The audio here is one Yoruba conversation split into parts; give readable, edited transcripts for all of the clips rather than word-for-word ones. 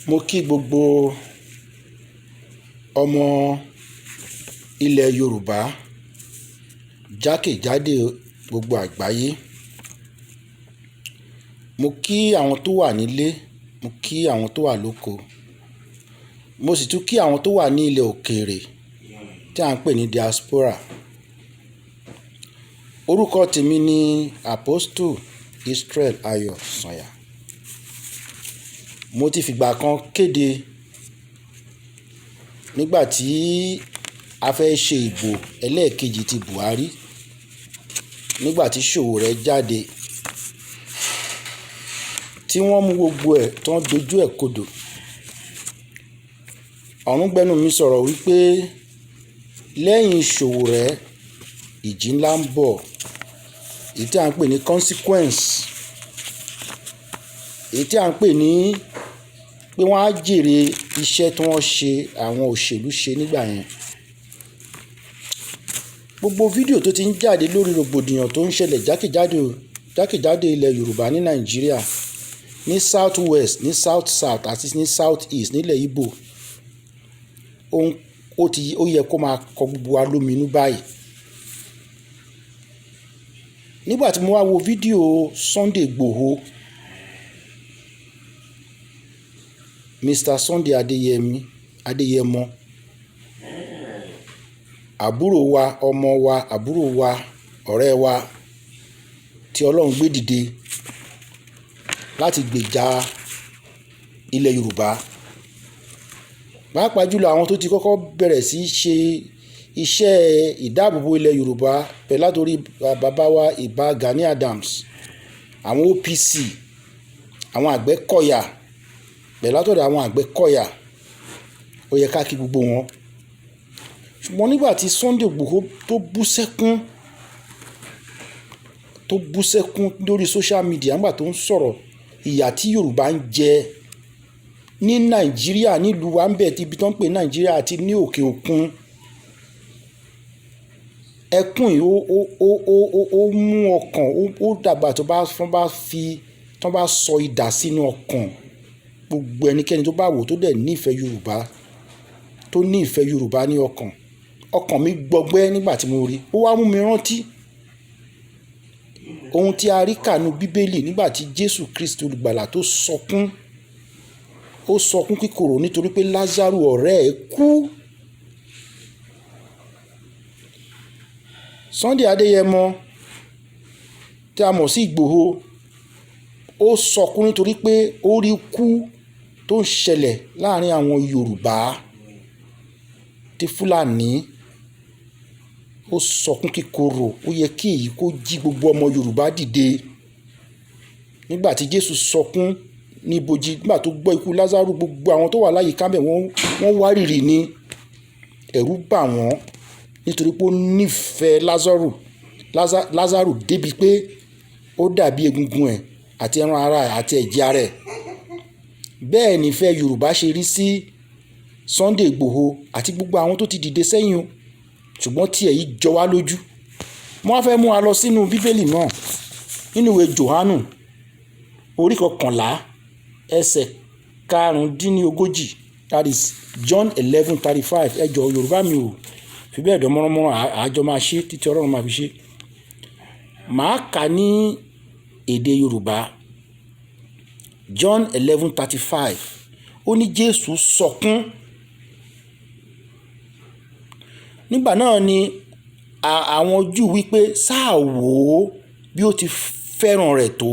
Mo kí gbogbo ọmọ ilẹ̀ Yorùbá jákèjádò gbogbo àgbáyé. Mo kí àwọn tó wà nílé, mo kí àwọn tó wà lóko, mo sì tún kí àwọn tó wà ní ilẹ̀ òkèèrè tí à ń pè ní diaspora. Orúkọ tèmi ni Apostle Israel Ayọ̀ Sànyà. Mo ti fìgbà kan kéde nígbà tí a fẹ́ ṣe ìbò ẹlẹ́ẹ̀kejì ti Buhari, nígbà tí Sowore jáde tí wọ́n mú gbogbo ẹ̀ tán dojú ẹ̀ kodò. Ọ̀run gbẹ́nu mi sọ̀rọ̀ wípé lẹ́yìn Sowore ìjì ńlá ń bọ̀, èyí tí à ń pè ní consequence, èyí tí à ń pè ní pé wọ́n á jèrè iṣẹ́ tí wọ́n ṣe, àwọn òṣèlú ṣe nígbà yẹn. Gbogbo fídíò tó ti ń jáde lórí rògbòdìyàn tó ń ṣẹlẹ̀ jákèjádò ilẹ̀ Yorùbá ní Nàìjíríà, ní South West, ní South South àti ní South East nílẹ̀ Igbo, ó yẹ kó máa kọ gbogbo wa lóminú báyìí. Nígbà tí mo wá wo fídíò Sunday Igboho, Mr. Sunday Adéyẹmọ, àbúrò wa, ọmọ wa, àbúrò wa, ọ̀rẹ́ wa tí Ọlọ́run gbé dìde láti gbèjà ilẹ̀ Yorùbá, pàápàá jùlọ àwọn tó ti kọ́kọ́ bẹ̀rẹ̀ sí í ṣe iṣẹ́ ìdáàbòbò ilẹ̀ Yorùbá pẹ̀lú látòrí bàbá wa Ìbà Gani Adams, àwọn OPC, àwọn Àgbẹ̀kọ̀yà, pẹ̀lú látọ̀dọ̀ àwọn Àgbẹ̀kọ̀yà. Ó yẹ ká kí gbogbo wọn. Ṣùgbọ́n nígbà tí Sunday Igboho tó bú sẹ́kún lórí social media, nígbà tó ń sọ̀rọ̀ ìyà tí Yorùbá ń jẹ ní Nàìjíríà, nílùú wa ń bẹ̀ tí ibi tó ń pè Nàìjíríà àti ní òkè òkun, ẹkún yìí ó mú ọkàn, ó dàgbà tó bá sọ idà sínú ọkàn gbogbo ẹnikẹ́ni tó bá wò tó dẹ̀ nífẹ̀ẹ́ Yorùbá, tó ní ìfẹ́ Yorùbá ní ọkàn. Ọkàn mi gbọgbẹ́ nígbà tí mo rí. Ó wá mú mi rántí ohun tí a rí kà nínú Bíbélì nígbà tí Jésù Kristi olùgbàlà tó sọkún. Ó sọkún kíkorò nítorí pé Lásárù ọ̀rẹ́ ẹ̀ kú. Sunday Adéyẹmọ tí a mọ̀ sí Ìgbòho, ó sọkún nítorí pé ó rí ikú tó ń ṣẹlẹ̀ láàrin àwọn Yorùbá tí Fúlàní. Ó sọkún kíkorò. Ó yẹ kí èyí kó jí gbogbo ọmọ Yorùbá dìde. Nígbà tí Jésù sọkún ní ibojì, nígbà tó gbọ́ ikú Lásárù, gbogbo àwọn tó wà láyìíká ńbẹ̀ wọ́n wárìrì ni. Ẹ̀rù bà wọ́n nítorí pé ó nífẹ̀ẹ́ Lásárù débi pé ó dàbí egungun ẹ̀ àti ẹran ara ẹ̀ àti ẹ̀jẹ̀ ara ẹ̀. Bẹ́ẹ̀ nífẹ̀ẹ́ Yorùbá ṣe rí sí Sunday Igboho àti gbogbo àwọn tó ti dìde sẹ́yìn o. Ṣùgbọ́n tí èyí jọ wá lójú. Mo wá fẹ́ mú wa lọ sínú Bíbélì náà, nínú ìwé Jòhánù orí 11 ẹsẹ̀ karùndínlógójì, that is John 11:35. Ẹ jọ̀ọ́ Yorùbá mi ò fi bẹ́ẹ̀ dán mọ́ránmọ́rán, àjọ máa ṣe títí Ọlọ́run máa fi ṣe. Màá kà ní èdè Yorùbá. John 11:35. Ó ní Jésù sọkún. Nígbà náà ni àwọn Júù wípé sáà wò ó bí ó ti fẹ́ràn rẹ̀ tó.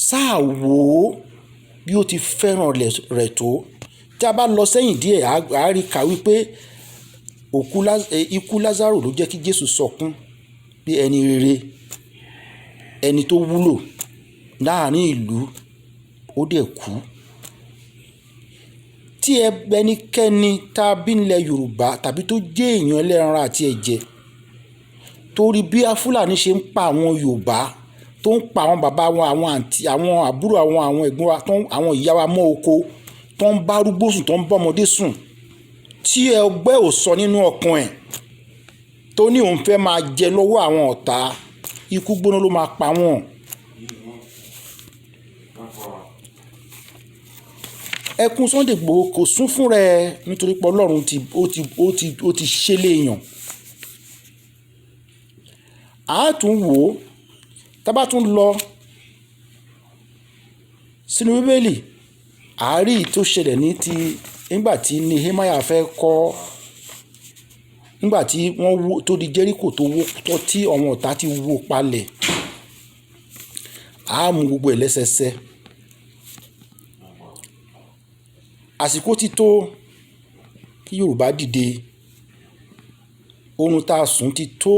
Sáà wò ó bí ó ti fẹ́ràn rẹ̀ tó. Tí a bá lọ sẹ́yìn díẹ̀, a rí kà wípé ikú Lásárù ló jẹ́ kí Jésù sọkún bí ẹni rere, ẹni tó wúlò láàrin ìlú, ó dẹ̀ kú. Tí ẹnikẹ́ni tá a bí nílẹ̀ Yorùbá tàbí tó jẹ́ èèyàn ẹlẹ́ran àti ẹ̀jẹ̀, torí bí Fúlàní ṣe ń pa àwọn Yorùbá, tó ń pa àwọn bàbá wọn, àwọn àǹtí, àwọn àbúrò, àwọn ẹ̀gbọ́n wa, àwọn ìyá wa mọ́ oko, tó ń bá arúgbó sùn, tó ń bá ọmọdé sùn, tí ẹgbẹ́ ò sọ nínú ọkàn ẹ̀ tó ní òun fẹ́ máa jẹ lọ́wọ́ àwọn ọ̀tá, ikú gbóná ló máa pa wọ́n. ẹkún Sunday Igboho kò sún fún rẹ̀ nítorí pé Ọlọ́run ó ti ṣe léèyàn. a tún wò ó tá bá tún lọ sínú Bíbélì àárí tó ṣẹlẹ̀ ní ti nígbà tí Nehemiah fẹ́ kọ́ nígbà tí wọ́n wó tó di Jẹ́ríkò tó wó tó tí àwọn ọ̀tá ti wó palẹ̀. a mú gbogbo ẹ̀ lẹ́sẹsẹ. àsìkò ti tó kí Yorùbá dìde. Oorun tá a sùn ti tó.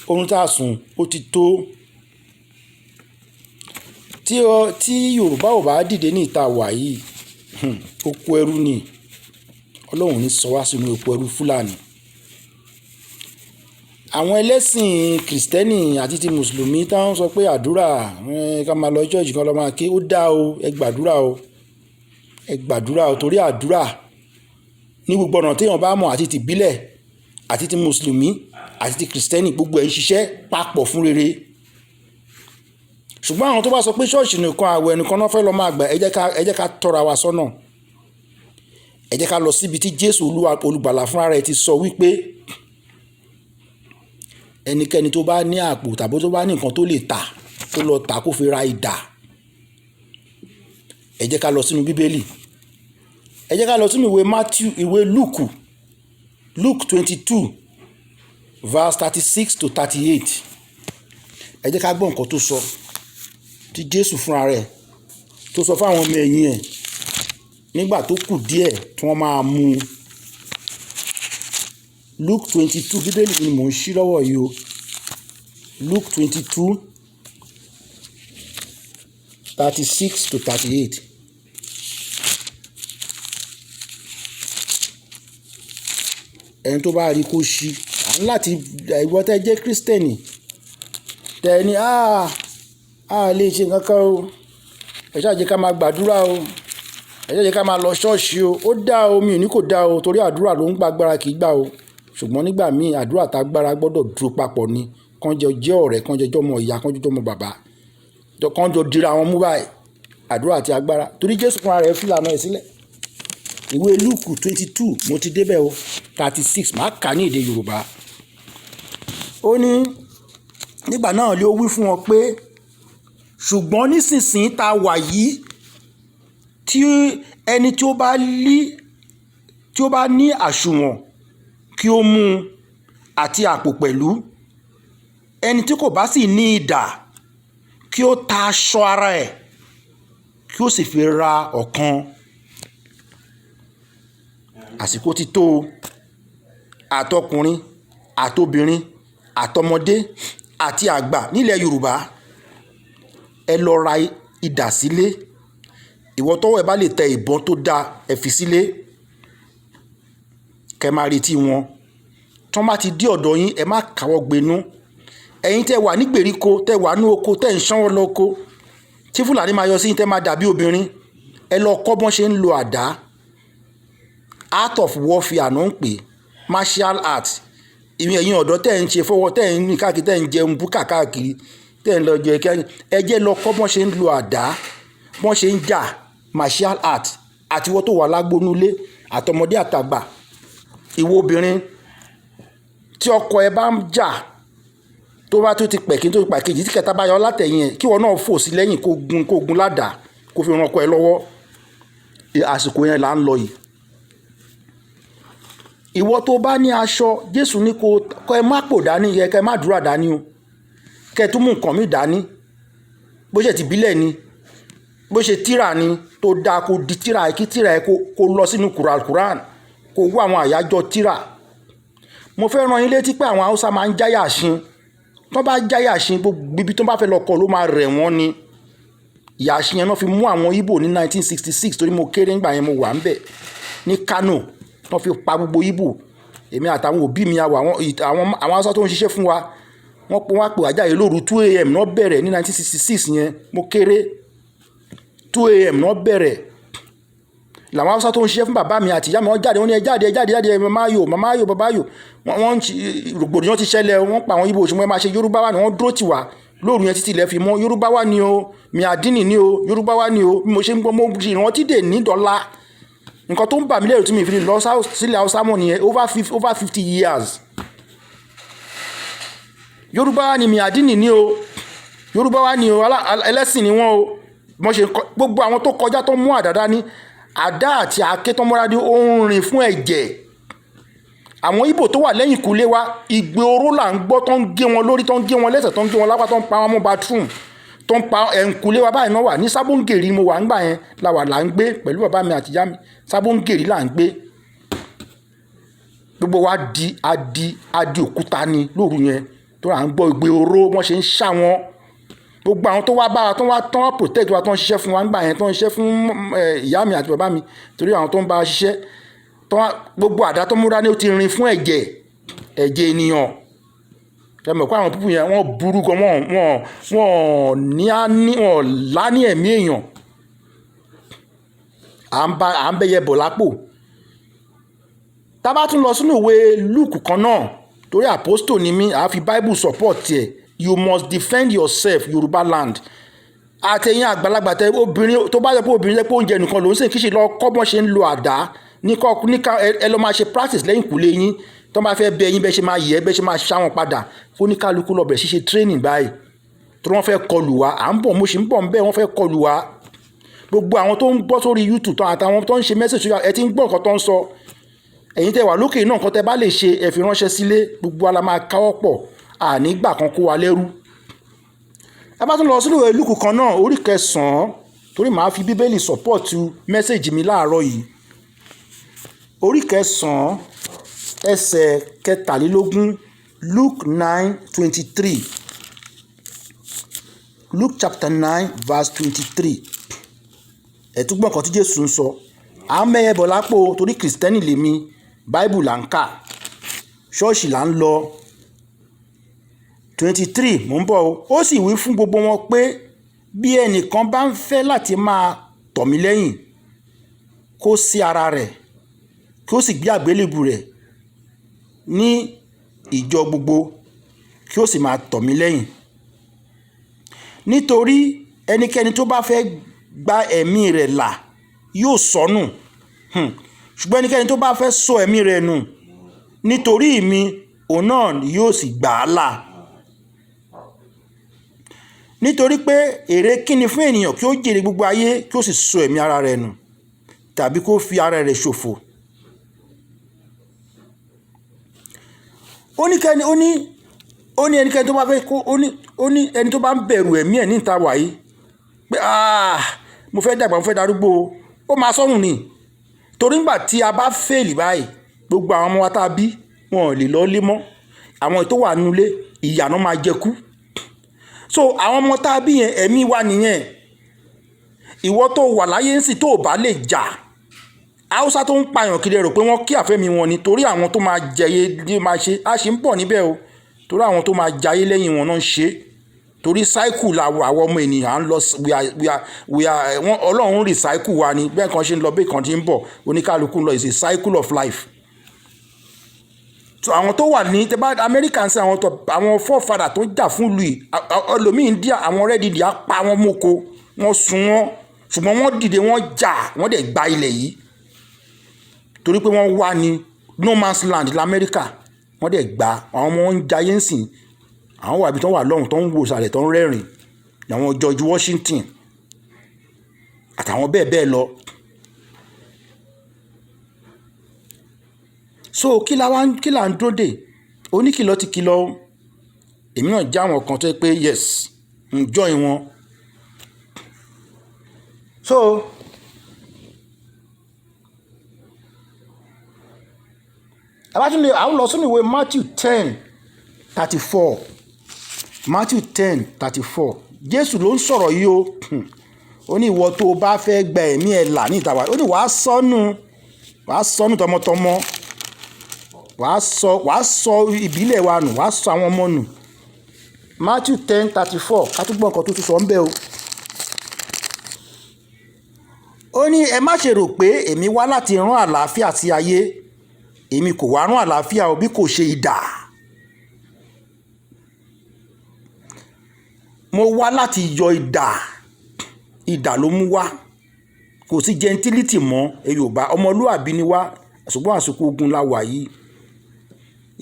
Oorun tá a sùn ó ti tó. tí Yorùbá ò bá dìde ní ìta wà yìí oko ẹrú ni. Ọlọ́run ní sọ wá sínú oko ẹrú Fúlàní. àwọn ẹlẹ́sìn Kìrìsìtẹ́nì àti ti Mùsùlùmí táwọn sọ pé àdúrà ká máa lọ ṣọ́ọ̀ṣì kan lọ máa ké ó dá o, ẹ gbàdúrà o, ẹ gbàdúrà o, torí àdúrà ní gbogbo ọ̀nà téèyàn bá mọ̀ àti ti ìbílẹ̀ àti ti Mùsùlùmí àti ti Kìrìsìtẹ́nì gbogbo ẹ̀ ń ṣiṣẹ́ papọ̀ fún rere. ṣùgbọ́n àwọn tó bá sọ pé ṣọ́ọ̀ṣì nìkan àwẹ̀ nìkan náà fẹ́ lọ máa gbà ẹ jẹ́ ká tọ́ra wa sọ́nà. ẹ jẹ́ ká lọ síbi tí Jésù olùgbàlà fúnra rẹ̀ ti sọ wípé ẹnikẹ́ni tó bá ní àpò tàbí tó bá ní nǹkan tó lè tà tó lọ tà kó fi ra idà. ẹ jẹ́ ká lọ sínú Bíbélì. ẹ jẹ́ ká lọ sínú ìwé Luke 22 verse 36 to 38. ẹ jẹ́ ká gbọ́ nǹkan tó sọ tí Jésù fúnra rẹ̀ tó sọ fáwọn ọmọ ẹ̀yìn ẹ̀ nígbà tó kù díẹ̀ tí wọ́n máa mú un. Luke 22 Bíbélì ni mò ń ṣí lọ́wọ́ yìí o. Luke 22 36 to 38. ẹni tó bá rí kó ṣí láti ìwọ tẹ́ jẹ́ Kírísítẹ́nì tẹ́ ní lè ṣe nǹkan kan o, ẹ ṣáà jẹ́ ká máa gbàdúrà o, ẹ ṣáà jẹ́ ká máa lọ ṣọ́ọ̀ṣì o. ó dá o, mi ò ní kò dá o, torí àdúrà ló ń gbàgbára kì í gbà o. ṣùgbọ́n nígbà míì àdúrà tágbára gbọ́dọ̀ dúró papọ̀ ni. kán jọ jẹ́ ọ̀rẹ́, kán jọ jọmọ ìyá, kán jọ jọmọ bàbá, kán jọ dira wọn mú báyìí. àdúrà àti agbára, torí Jésù fúnra rẹ̀ fìlànà ẹ̀ sílẹ̀. ìwé Lúùkù 22 mo ti débẹ̀ o 36 máa kà ní èdè Yorùbá. ó ní nígbà náà lé ó wí fún wọn pé ṣùgbọ́n nísinsìnyí tá a wà yìí tí ẹni tí ó bá ní àsùnwọ̀n kí ó mú un àti àpò pẹ̀lú. ẹni tí kò bá sì ní idà kí ó ta aṣọ ara ẹ̀ kí ó sì fi ra ọ̀kan. àsìkò ti tó àtọkùnrin àtobìnrin àtọmọdé àti àgbà nílẹ̀ Yorùbá ẹ lọ ra idà sílé. ìwọ tọ́wọ́ ẹ bá lè tẹ ìbọn tó dáa ẹ fi sílé kẹ́ máa retí wọn. tí wọ́n bá ti dé ọ̀dọ̀ yín ẹ má káwọ́ gbénú. ẹ̀yin tẹ́ wà ní gbèríko tẹ́ wà ní oko tẹ́ ń ṣánwọ́ lóko tí Fúlàní máa yọ sí tẹ́ máa dàbí obìnrin ẹ lọ kọ́ bọ́n ṣe ń lo àdá. art of warfare náà ń pè martial art. ẹ̀yin ọ̀dọ́ tẹ́ ń ṣe fọwọ́ tẹ́ ń rìn káàkiri tẹ́ ń jẹun búkà káàkiri tẹ́ ń lọ jẹ ẹ jẹ́ lọ kọ́ bọ́n ṣe ń lo àdá bọ́n ṣe ń jà martial art. àtiwọ́ tó wà lágbónúlé àtọmọdé àtàgbà. ìwọ obìnrin tí ọkọ ẹ bá ń jà tó bá tó ti pẹ̀kí tó ti pàkejì tí kẹta bá yọ látẹ̀yìn ẹ̀ kí wọ́n náà fò sí lẹ́yìn kó gun ládàá kó fi ran ọkọ ẹ lọ́wọ́. àsìkò yẹn là ń lọ yìí. ìwọ tó bá ní aṣọ Jésù ní kó ẹ má pò dání yẹ kẹ má dúrà dání o, kẹ tún mú nǹkan mi dání. bó ṣe ti bílẹ̀ ni bó ṣe tíra ni tó dáa kó di tíra ẹ kí tíra ẹ kó lọ sínú Quran kó wá àwọn àyájọ́ tíra. mo fẹ́ rán yín létí pé àwọn Haúsá máa ń jáyà ṣin. tó bá jáyà ṣin gbogbo ibi tó bá fẹ́ lọ kọ ló máa rẹ̀ wọ́n ni. ìyà ṣin yẹn náà fi mú àwọn Ìgbò ní 1966 torí mo kéré nígbà yẹn mo wà ń bẹ̀ ní Kano. wọ́n fi pa gbogbo Ìgbò. èmi àtàwọn òbí mi àwọn Haúsá tó ń ṣiṣẹ́ fún wa wọ́n pè wá jáde lóru 2 a.m. náà bẹ̀rẹ̀ ní 1966 yẹn mo kéré 2 a.m. náà bẹ̀rẹ̀ làwọn Haúsá tó ń ṣiṣẹ́ fún bàbá mi àti ìyá mi wọ́n jáde wọ́n ní ẹ jáde màmá yò bàbá yò wọ́n rògbòdìyàn ti ṣẹlẹ̀ wọ́n pa àwọn Ìgbò òṣùwọ̀n ẹ máa ṣe Yorùbá wà ní wọ́n dúró tì wá lóru yẹn títí ilẹ̀ fi mọ́. Yorùbá wá ni o, Miadini ni o, Yorùbá wá ni o. Bí mo ṣe ń gbọ́ mo ìrántí dè ní dọ́là. Nǹkan tó ń bà mí lẹ́rù tí mi fi lọ sílẹ̀ Haúsá mọ́ nìyẹn over 50 years. Yorùbá wá ni Miadini ni o, Yorùbá wá ni o, ẹlẹ́sìn ni wọ́n o. Mo ṣe gbogbo àwọn tó kọjá tó mú àdá dání, àdá àti àáké tó mọ́ra dé ó ń rìn fún ẹ̀jẹ̀. Àwọn Ìgbò tó wà lẹ́yìn kúlé wa ìgbé oró là ń gbọ́ tó ń gé wọn lórí, tó ń gé wọn lẹ́sẹ̀, tó ń gé wọn lápá, tó ń pa wọn mọ́ bathroom, tó ń pa ẹ̀ǹkúlé wa báyìí náà wà ní Sábóngèrì. Mo wà ń gbà yẹn là ń gbé pẹ̀lú bàbá mi àti ìyá mi. Sábóngèrì là ń gbé. Gbogbo wa adi òkúta ni lóru yẹn tó à ń gbọ́ ìgbé oró wọ́n ṣe ń ṣá wọn. Gbogbo àwọn tó wá bá wa tó wá protect wa tó ń ṣiṣẹ́ fún wa ń gbà yẹn, tó ń ṣiṣẹ́ fún ìyá mi àti bàbá mi torí àwọn tó ń bá wa ṣiṣẹ́, gbogbo àdá tó múra ní ó ti rin fún ẹ̀jẹ̀ ènìyàn. Ẹ mọ̀ pé àwọn púpù yẹn wọ́n burú gan, wọ́n lá ní ẹ̀mí èèyàn. À ń bẹ́yẹ bọ̀ lápò. Tá bá tún lọ sínú ìwé Luke kan náà torí apostle ni mí, a fi Bible support tiẹ̀. You must defend yourself, Yorùbá land. Àtẹ̀yìn àgbàlagbà tẹ obìnrin tó bá jẹ́ pé obìnrin jẹ́ pé oúnjẹ nìkan ló ń sè kí ṣe lọ kọ́gbọ́n ṣe ń lo àdá níka ẹ lọ máa ṣe practice lẹ́yìn kùlé yín. Tó bá fẹ́ bẹ yín bẹ́ẹ̀ ṣe máa yẹ bẹ́ẹ̀ ṣe máa ṣá wọn padà fún oníkálukú lọ bẹ̀rẹ̀ ṣíṣe training báyìí. Torí wọ́n fẹ́ kọlù wa, à ń bọ̀ mo ṣì ń bọ̀ ń bẹ́ẹ̀ wọ́n fẹ́ kọlù wa. Gbogbo àwọn tó ń bọ́ sórí YouTube àtàwọn tó ń ṣe message ẹ ti ń gbọ́ nǹkan tó ń sọ. Ẹ̀yin tẹ́ wà lókè náà nǹkan tẹ́ bá lè ṣe ẹ fi ránṣẹ́ sílé, gbogbo ala máa káwọ́ pọ̀, ànígbà kan kó wa lẹ́rú. Ẹ bá tún lọ sínú ìwé Lúùkù kan náà orí 9 torí màá fi Bíbélì support message mi láàárọ̀ yìí. Orí 9 ẹsẹ̀ 23 Luke 9:23. Luke chapter 9 verse 23. Ẹ tún gbọ́ nǹkan tí Jésù ń sọ. À ń mẹ́yẹ bọ̀ lápò torí Kristẹni lèmi, Bible là ń kà, ṣọ́ọ̀ṣì là ń lọ. 23 mò ń bọ̀ o. Ó sì wí fún gbogbo wọn pé bí ẹnìkan bá ń fẹ́ láti máa tọ̀ mí lẹ́yìn, kó sí ara rẹ̀, kí ó sì gbé àgbélébù rẹ̀ ní ìjọ gbogbo, kí ó sì máa tọ̀ mí lẹ́yìn. Nítorí ẹnikẹ́ni tó bá fẹ́ gba ẹ̀mí rẹ̀ là yóò sọnù, ṣùgbọ́n ẹnikẹ́ni tó bá fẹ́ sọ ẹ̀mí rẹ̀ nù nítorí mi, òun náà yóò sì gbà á là. Nítorí pé èrè kíni fún ènìyàn kí ó jèrè gbogbo ayé kí ó sì sọ ẹ̀mí ara rẹ̀ nù, tàbí kó fi ara rẹ̀ ṣòfò. Ó ní ẹnikẹ́ni tó bá fẹ́ kó ó ní ẹni tó bá ń bẹ̀rù ẹ̀mí ẹ̀ níta wàyí pé mo fẹ́ dàgbà mo fẹ́ darúgbó, ó máa sọnù ni. Torí nígbà tí a bá fèèlì báyìí, gbogbo àwọn ọmọ wa tá a bí wọn ò lè lọ lé mọ́. Àwọn tó wà nínú ilé ìyà náà máa jẹ kú. So àwọn ọmọ tá a bí yẹn ẹ̀mí wa nìyẹn. Ìwọ tó wà láyé ń sì tó bá lè jà, Haúsá tó ń pààyàn kiri rò pé wọ́n kí àfẹ́mi wọn ni torí àwọn tó máa jẹyé ní máa ṣe á ṣe ń bọ̀ níbẹ̀ o. Torí àwọn tó máa jayé lẹ́yìn wọn náà ń ṣe. Torí cycle làwọn ọmọ ènìyàn ń lọ Ọlọ́run recycle wa ni bẹ́ẹ̀ kan ṣe ń lọ bẹ́ẹ̀ kan ti ń bọ̀, oníkálukú ń lọ is a cycle of life. So àwọn tó wà ní tẹ́bá Amẹ́ríkà ń sẹ́ àwọn forefather tó jà fún ìlú yìí, ọlọ́mìn díà àwọn rẹ́dìdì á pa wọn mọ́kọ, wọ́n sun wọn, ṣùgbọ́n wọ́n dìde wọ́n jà wọ́n dẹ̀ gba ilẹ̀ yìí torí pé wọ́n wà ní no man's land lamẹ́ríkà, wọ́n dẹ̀ gba àwọn ọmọ wọn ń jayé ń sìn. Àwọn wà bí tó wà lọ́hùn tó ń wò sàlẹ̀ tó ń rẹ́rìn, àwọn George Washington àtàwọn bẹ́ẹ̀ bẹ́ẹ̀ lọ. So kí là ń dúró dè? Oníkìlọ̀ ti kìlọ̀. Èmi náà já àwọn kan tó yẹ pé yes ń join wọn. So àwọn lọ sínú ìwé Matthew 10:34. Matthew 10:34. Jésù ló ń sọ̀rọ̀ yìí o. Ó ní ìwọ tó bá fẹ́ gba ẹ̀mí ẹ̀ là ní ìta wa, ó ní wàá sọnù tọmọtọmọ, wàá sọ ìbílẹ̀ wa nù, wàá sọ àwọn ọmọ nù. Matthew 10:34 ká tún gbọ́ nǹkan tó tún sọ ń bẹ̀ o. Ó ní ẹ má ṣe rò pé èmi wá láti rán àlàáfíà sí ayé, èmi kò wá rán àlàáfíà o bí kò ṣe idà. mo wá láti yọ idà ló mú wá, kò sí gentility mọ́ Yorùbá, ọmọlúàbí ni wá, ṣùgbọ́n àsìkò ogun la wà yìí.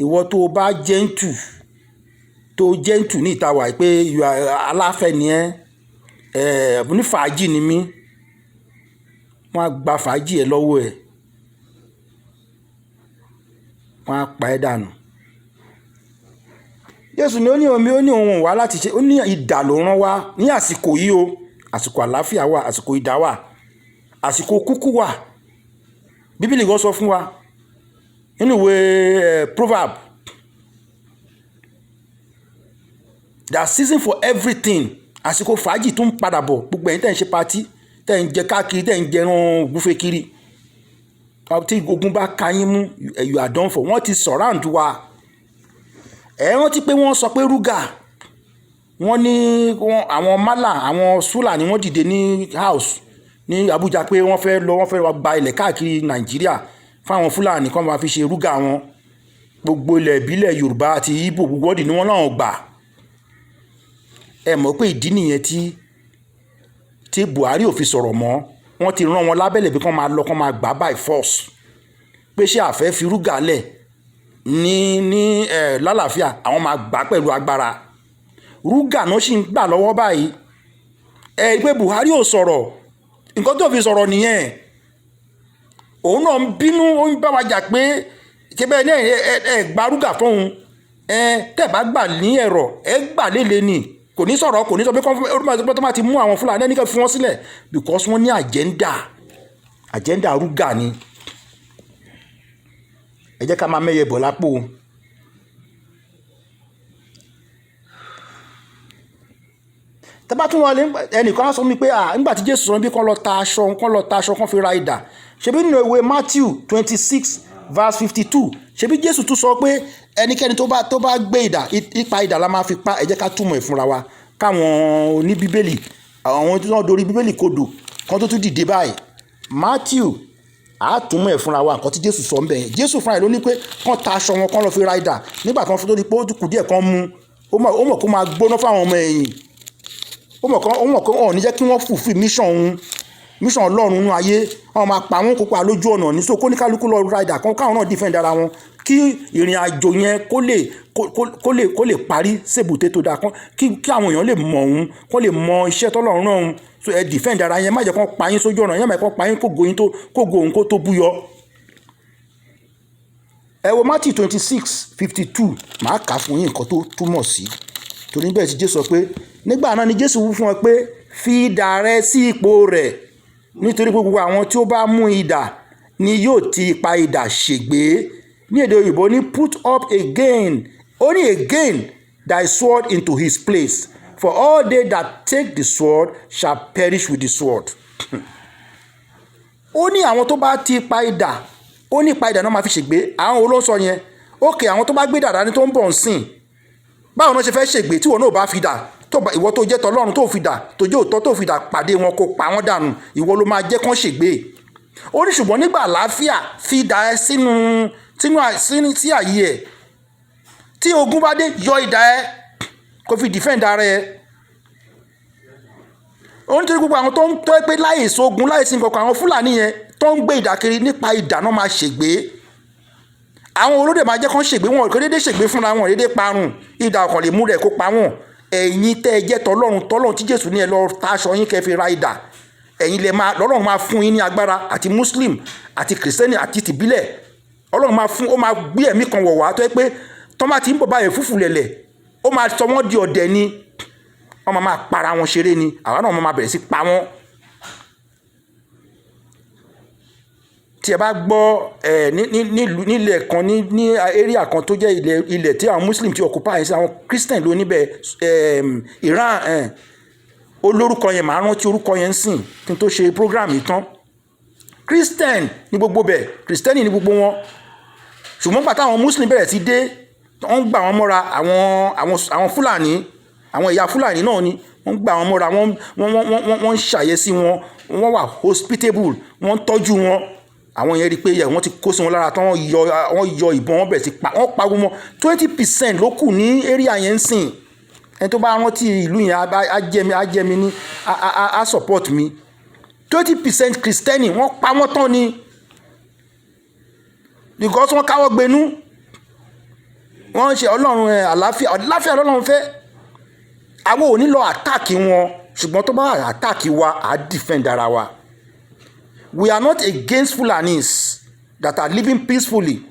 Ìwọ tó bá gentle ní ìta wà pé aláfẹ́ ni ní fàájì ni mí, wọ́n á gba fàájì ẹ lọ́wọ́ ẹ̀, wọ́n á pa ẹ́ dànù. Jésù ni ó ní òun wá láti ṣe, ó ní idà ló rán wá ní àsìkò yìí o, àsìkò àlàáfíà wà, àsìkò idà wà, àsìkò kúkú wà. Bíbélì gan sọ fún wa nínú ìwé Proverb, there is season for everything. Àsìkò fàájì tún padà bọ̀, gbogbo ẹ̀yin tẹ́ ń ṣe patí, tẹ́ ń jẹ káàkiri, tẹ́ ń jẹran ògúnfe kiri, tí ogun bá ka yín mú, you are done for. Wọ́n ti surround wa. Ẹ rántí pé wọ́n sọ pé rúgà, wọ́n ní àwọn málà, àwọn súlà ni wọ́n dìde ní house ní Abuja pé wọ́n fẹ́ gba ilẹ̀ káàkiri Nàìjíríà fáwọn Fúlàní kan máa fi ṣe rúgà wọn. Gbogbo ilẹ̀ ìbílẹ̀ Yorùbá àti Ìgbò gbogbo ọdì ni wọ́n náà gbà. Ẹ mọ̀ pé ìdí nìyẹn tí Buhari ò fi sọ̀rọ̀ mọ́. Wọ́n ti rán wọn lábẹ́lẹ̀ bí kán máa gbà by force, pé ṣé àfẹ́ fi rúgà lẹ̀ ní lálàáfíà, àwọn máa gbà pẹ̀lú agbára. Rúgà náà sì ń gbà lọ́wọ́ báyìí. Pé Buhari ò sọ̀rọ̀, nǹkan tó fi sọ̀rọ̀ nìyẹn. Òun náà ń bínú, ó ń bá wa jà pé kébẹ́ náà gba rúgà fóun, tẹ́ bá gbà ní ẹ̀rọ gbà lélẹ̀ ni, kò ní sọ̀rọ̀, kò ní sọ pé tó máa ti mú àwọn Fúlàní ẹnìkan fi wọ́n sílẹ̀, because wọ́n ní agenda rúgà ni. Ẹ jẹ́ ká máa mẹ́yẹ bọ̀ lápò. Tẹ́bá tún wọlé ẹnìkan á sọ mi pé nígbà tí Jésù sọ bí kán lọ ta aṣọ kán fi ra idà, ṣebí nínú ìwé Matthew 26 verse 52, ṣebí Jésù tún sọ pé ẹnikẹ́ni tó bá gbé idà, ipa idà la máa fi pa. Ẹ jẹ́ ká túmọ̀ ẹ̀ fúnra wa, káwọn oní bíbélì, àwọn tí wọ́n dorí bíbélì kodò kan tó tún dìde báyìí. Matthew àtúmọ̀ ẹ̀ fúnra wa nǹkan tí Jésù sọ ń bẹ̀ yẹn. Jésù fúnra ẹ̀ ló ní pé kán ta aṣọ wọn kán lọ fi ra idà, nígbà kan tó di pé ó kù díẹ̀ kan mú, ó mọ̀ kó máa gbóná fáwọn ọmọ ẹ̀yìn, ó mọ̀ kó ọ̀ ní jẹ́ kí wọ́n fulfill mission Ọlọ́run nínú ayé, wọ́n máa pa wọ́n kópa lójú ọ̀nà ní. So kó ní kálukú lọ ra idà kan, káwọn náà defend ara wọn, kí ìrìn àjò yẹn kó lè parí sébùté tó dáa, kí àwọn èèyàn lè mọ̀ òun, kó lè mọ iṣẹ́ tọ́lọ́run náà òun. So ẹ defend ara yẹn, má jẹ́ kán pa yín sójú ọ̀nà yẹn, má jẹ́ kán pa yín kógo òun kó tó búyọ. Ẹ wo Matthew 26:52, màá kà fún yín nǹkan tó túmọ̀ sí. Torí bẹ́ẹ̀ tí Jésù sọ pé, nígbà náà ni Jésù wí fún wọn pé, fi idà rẹ sí ipò rẹ̀, nítorí pé gbogbo àwọn tí ó bá mú idà ni yóò ti ipa idà ṣègbé. Ní èdè òyìnbó ní put up again, only again thy sword into his place, for all they that take the sword shall perish with the sword. Ó ní àwọn tó bá ti ipa idà, ó ní ipa idà náà máa fi ṣègbé. Àwọn olóńsọ yẹn, ókè, àwọn tó bá gbé dàdá ní tó ń bọ̀ ń sìn, báwo náà ṣe fẹ́ ṣègbé tí wọn náà bá fi dà, ìwọ tó jẹ́ tọlọ́run tó fi dà, tó jẹ́ òótọ́ tó fi dà pàdé wọn kó pa wọ́n dànù, ìwọ ló máa jẹ́ kán ṣègbé. Ó ní ṣùgbọ́n nígbà àlàáfíà fi idà ẹ sí àyè ẹ̀, tí ogun bá dé yọ idà ẹ kó fi defend ara ẹ. Ó ní torí gbogbo àwọn tó ń tọ́ pé láìsí ogun láìsí nǹkan, àwọn Fúlàní yẹn tó ń gbé idà kiri, nípa idà náà máa ṣègbé. Àwọn olóde máa jẹ́ kán ṣègbé, wọn kò dédé ṣègbé fúnra wọn, dédé parun. Idà ọkàn lè mú rẹ̀ kó pa wọn. Ẹ̀yin tẹ́ ẹ jẹ́ tọlọ́run tí Jésù ní ẹ lọ ta aṣọ yín kẹ́ fi ra idà, ẹ̀yin lọ́lọ́run máa fún yín ní agbára, àti Muslim àti Kìrìsìtẹ́nì àti tìbílẹ̀. Ọlọ́run ó máa gbé ẹ̀mí kan wọ̀ wá tó yẹ pé tọ́ bá ti ń bọ̀ báyìí fúfú lẹ̀lẹ̀, ó máa sọ wọ́n di ọ̀dẹ̀ ni, wọ́n máa para wọn ṣeré ni, àwa náà máa bẹ̀rẹ̀ sí pa wọ́n. Tí ẹ bá gbọ́ nílẹ̀ kan ní area kan tó jẹ́ ilẹ̀ tí àwọn Muslim ti occupy, sí àwọn Christian ló níbẹ̀, Iran, olórúkọ yẹn, màá rántí orúkọ yẹn ń sìn kí n tó ṣe program yìí tán. Christian ní gbogbo bẹ̀, Christian ní gbogbo wọn, ṣùgbọ́n pàtàkì àwọn Muslim bẹ̀rẹ̀ ti dé, wọ́n gbà wọ́n mọ́ra, àwọn Fúlàní, àwọn ẹ̀yà Fúlàní náà ni wọ́n gbà wọ́n mọ́ra, wọ́n ń ṣàyẹ̀sí wọn, wọ́n wà hospitable, wọ́n tọ́jú wọn. Àwọn yẹn rí pé wọ́n ti kó sí wọn lára tán, wọ́n yọ ìbọn, wọ́n bẹ̀rẹ̀ sí pa, wọ́n pa gbogbo wọn. 20% ló kù ní area yẹn ń sìn. ẹni tó bá rántí ìlú yẹn á jẹ́ mi ní á support mi. 20% Kristẹni wọ́n pa wọ́n tán ni because wọ́n káwọ́ gbénú, wọ́n ń ṣe ọlọ́run àlàáfíà lọ́lọ́run fẹ́. àwọn ò ní lọ àtàkì wọn, ṣùgbọ́n tó bá àtàkì wa á defend ara wa. We are not against Fulanis that are living peacefully.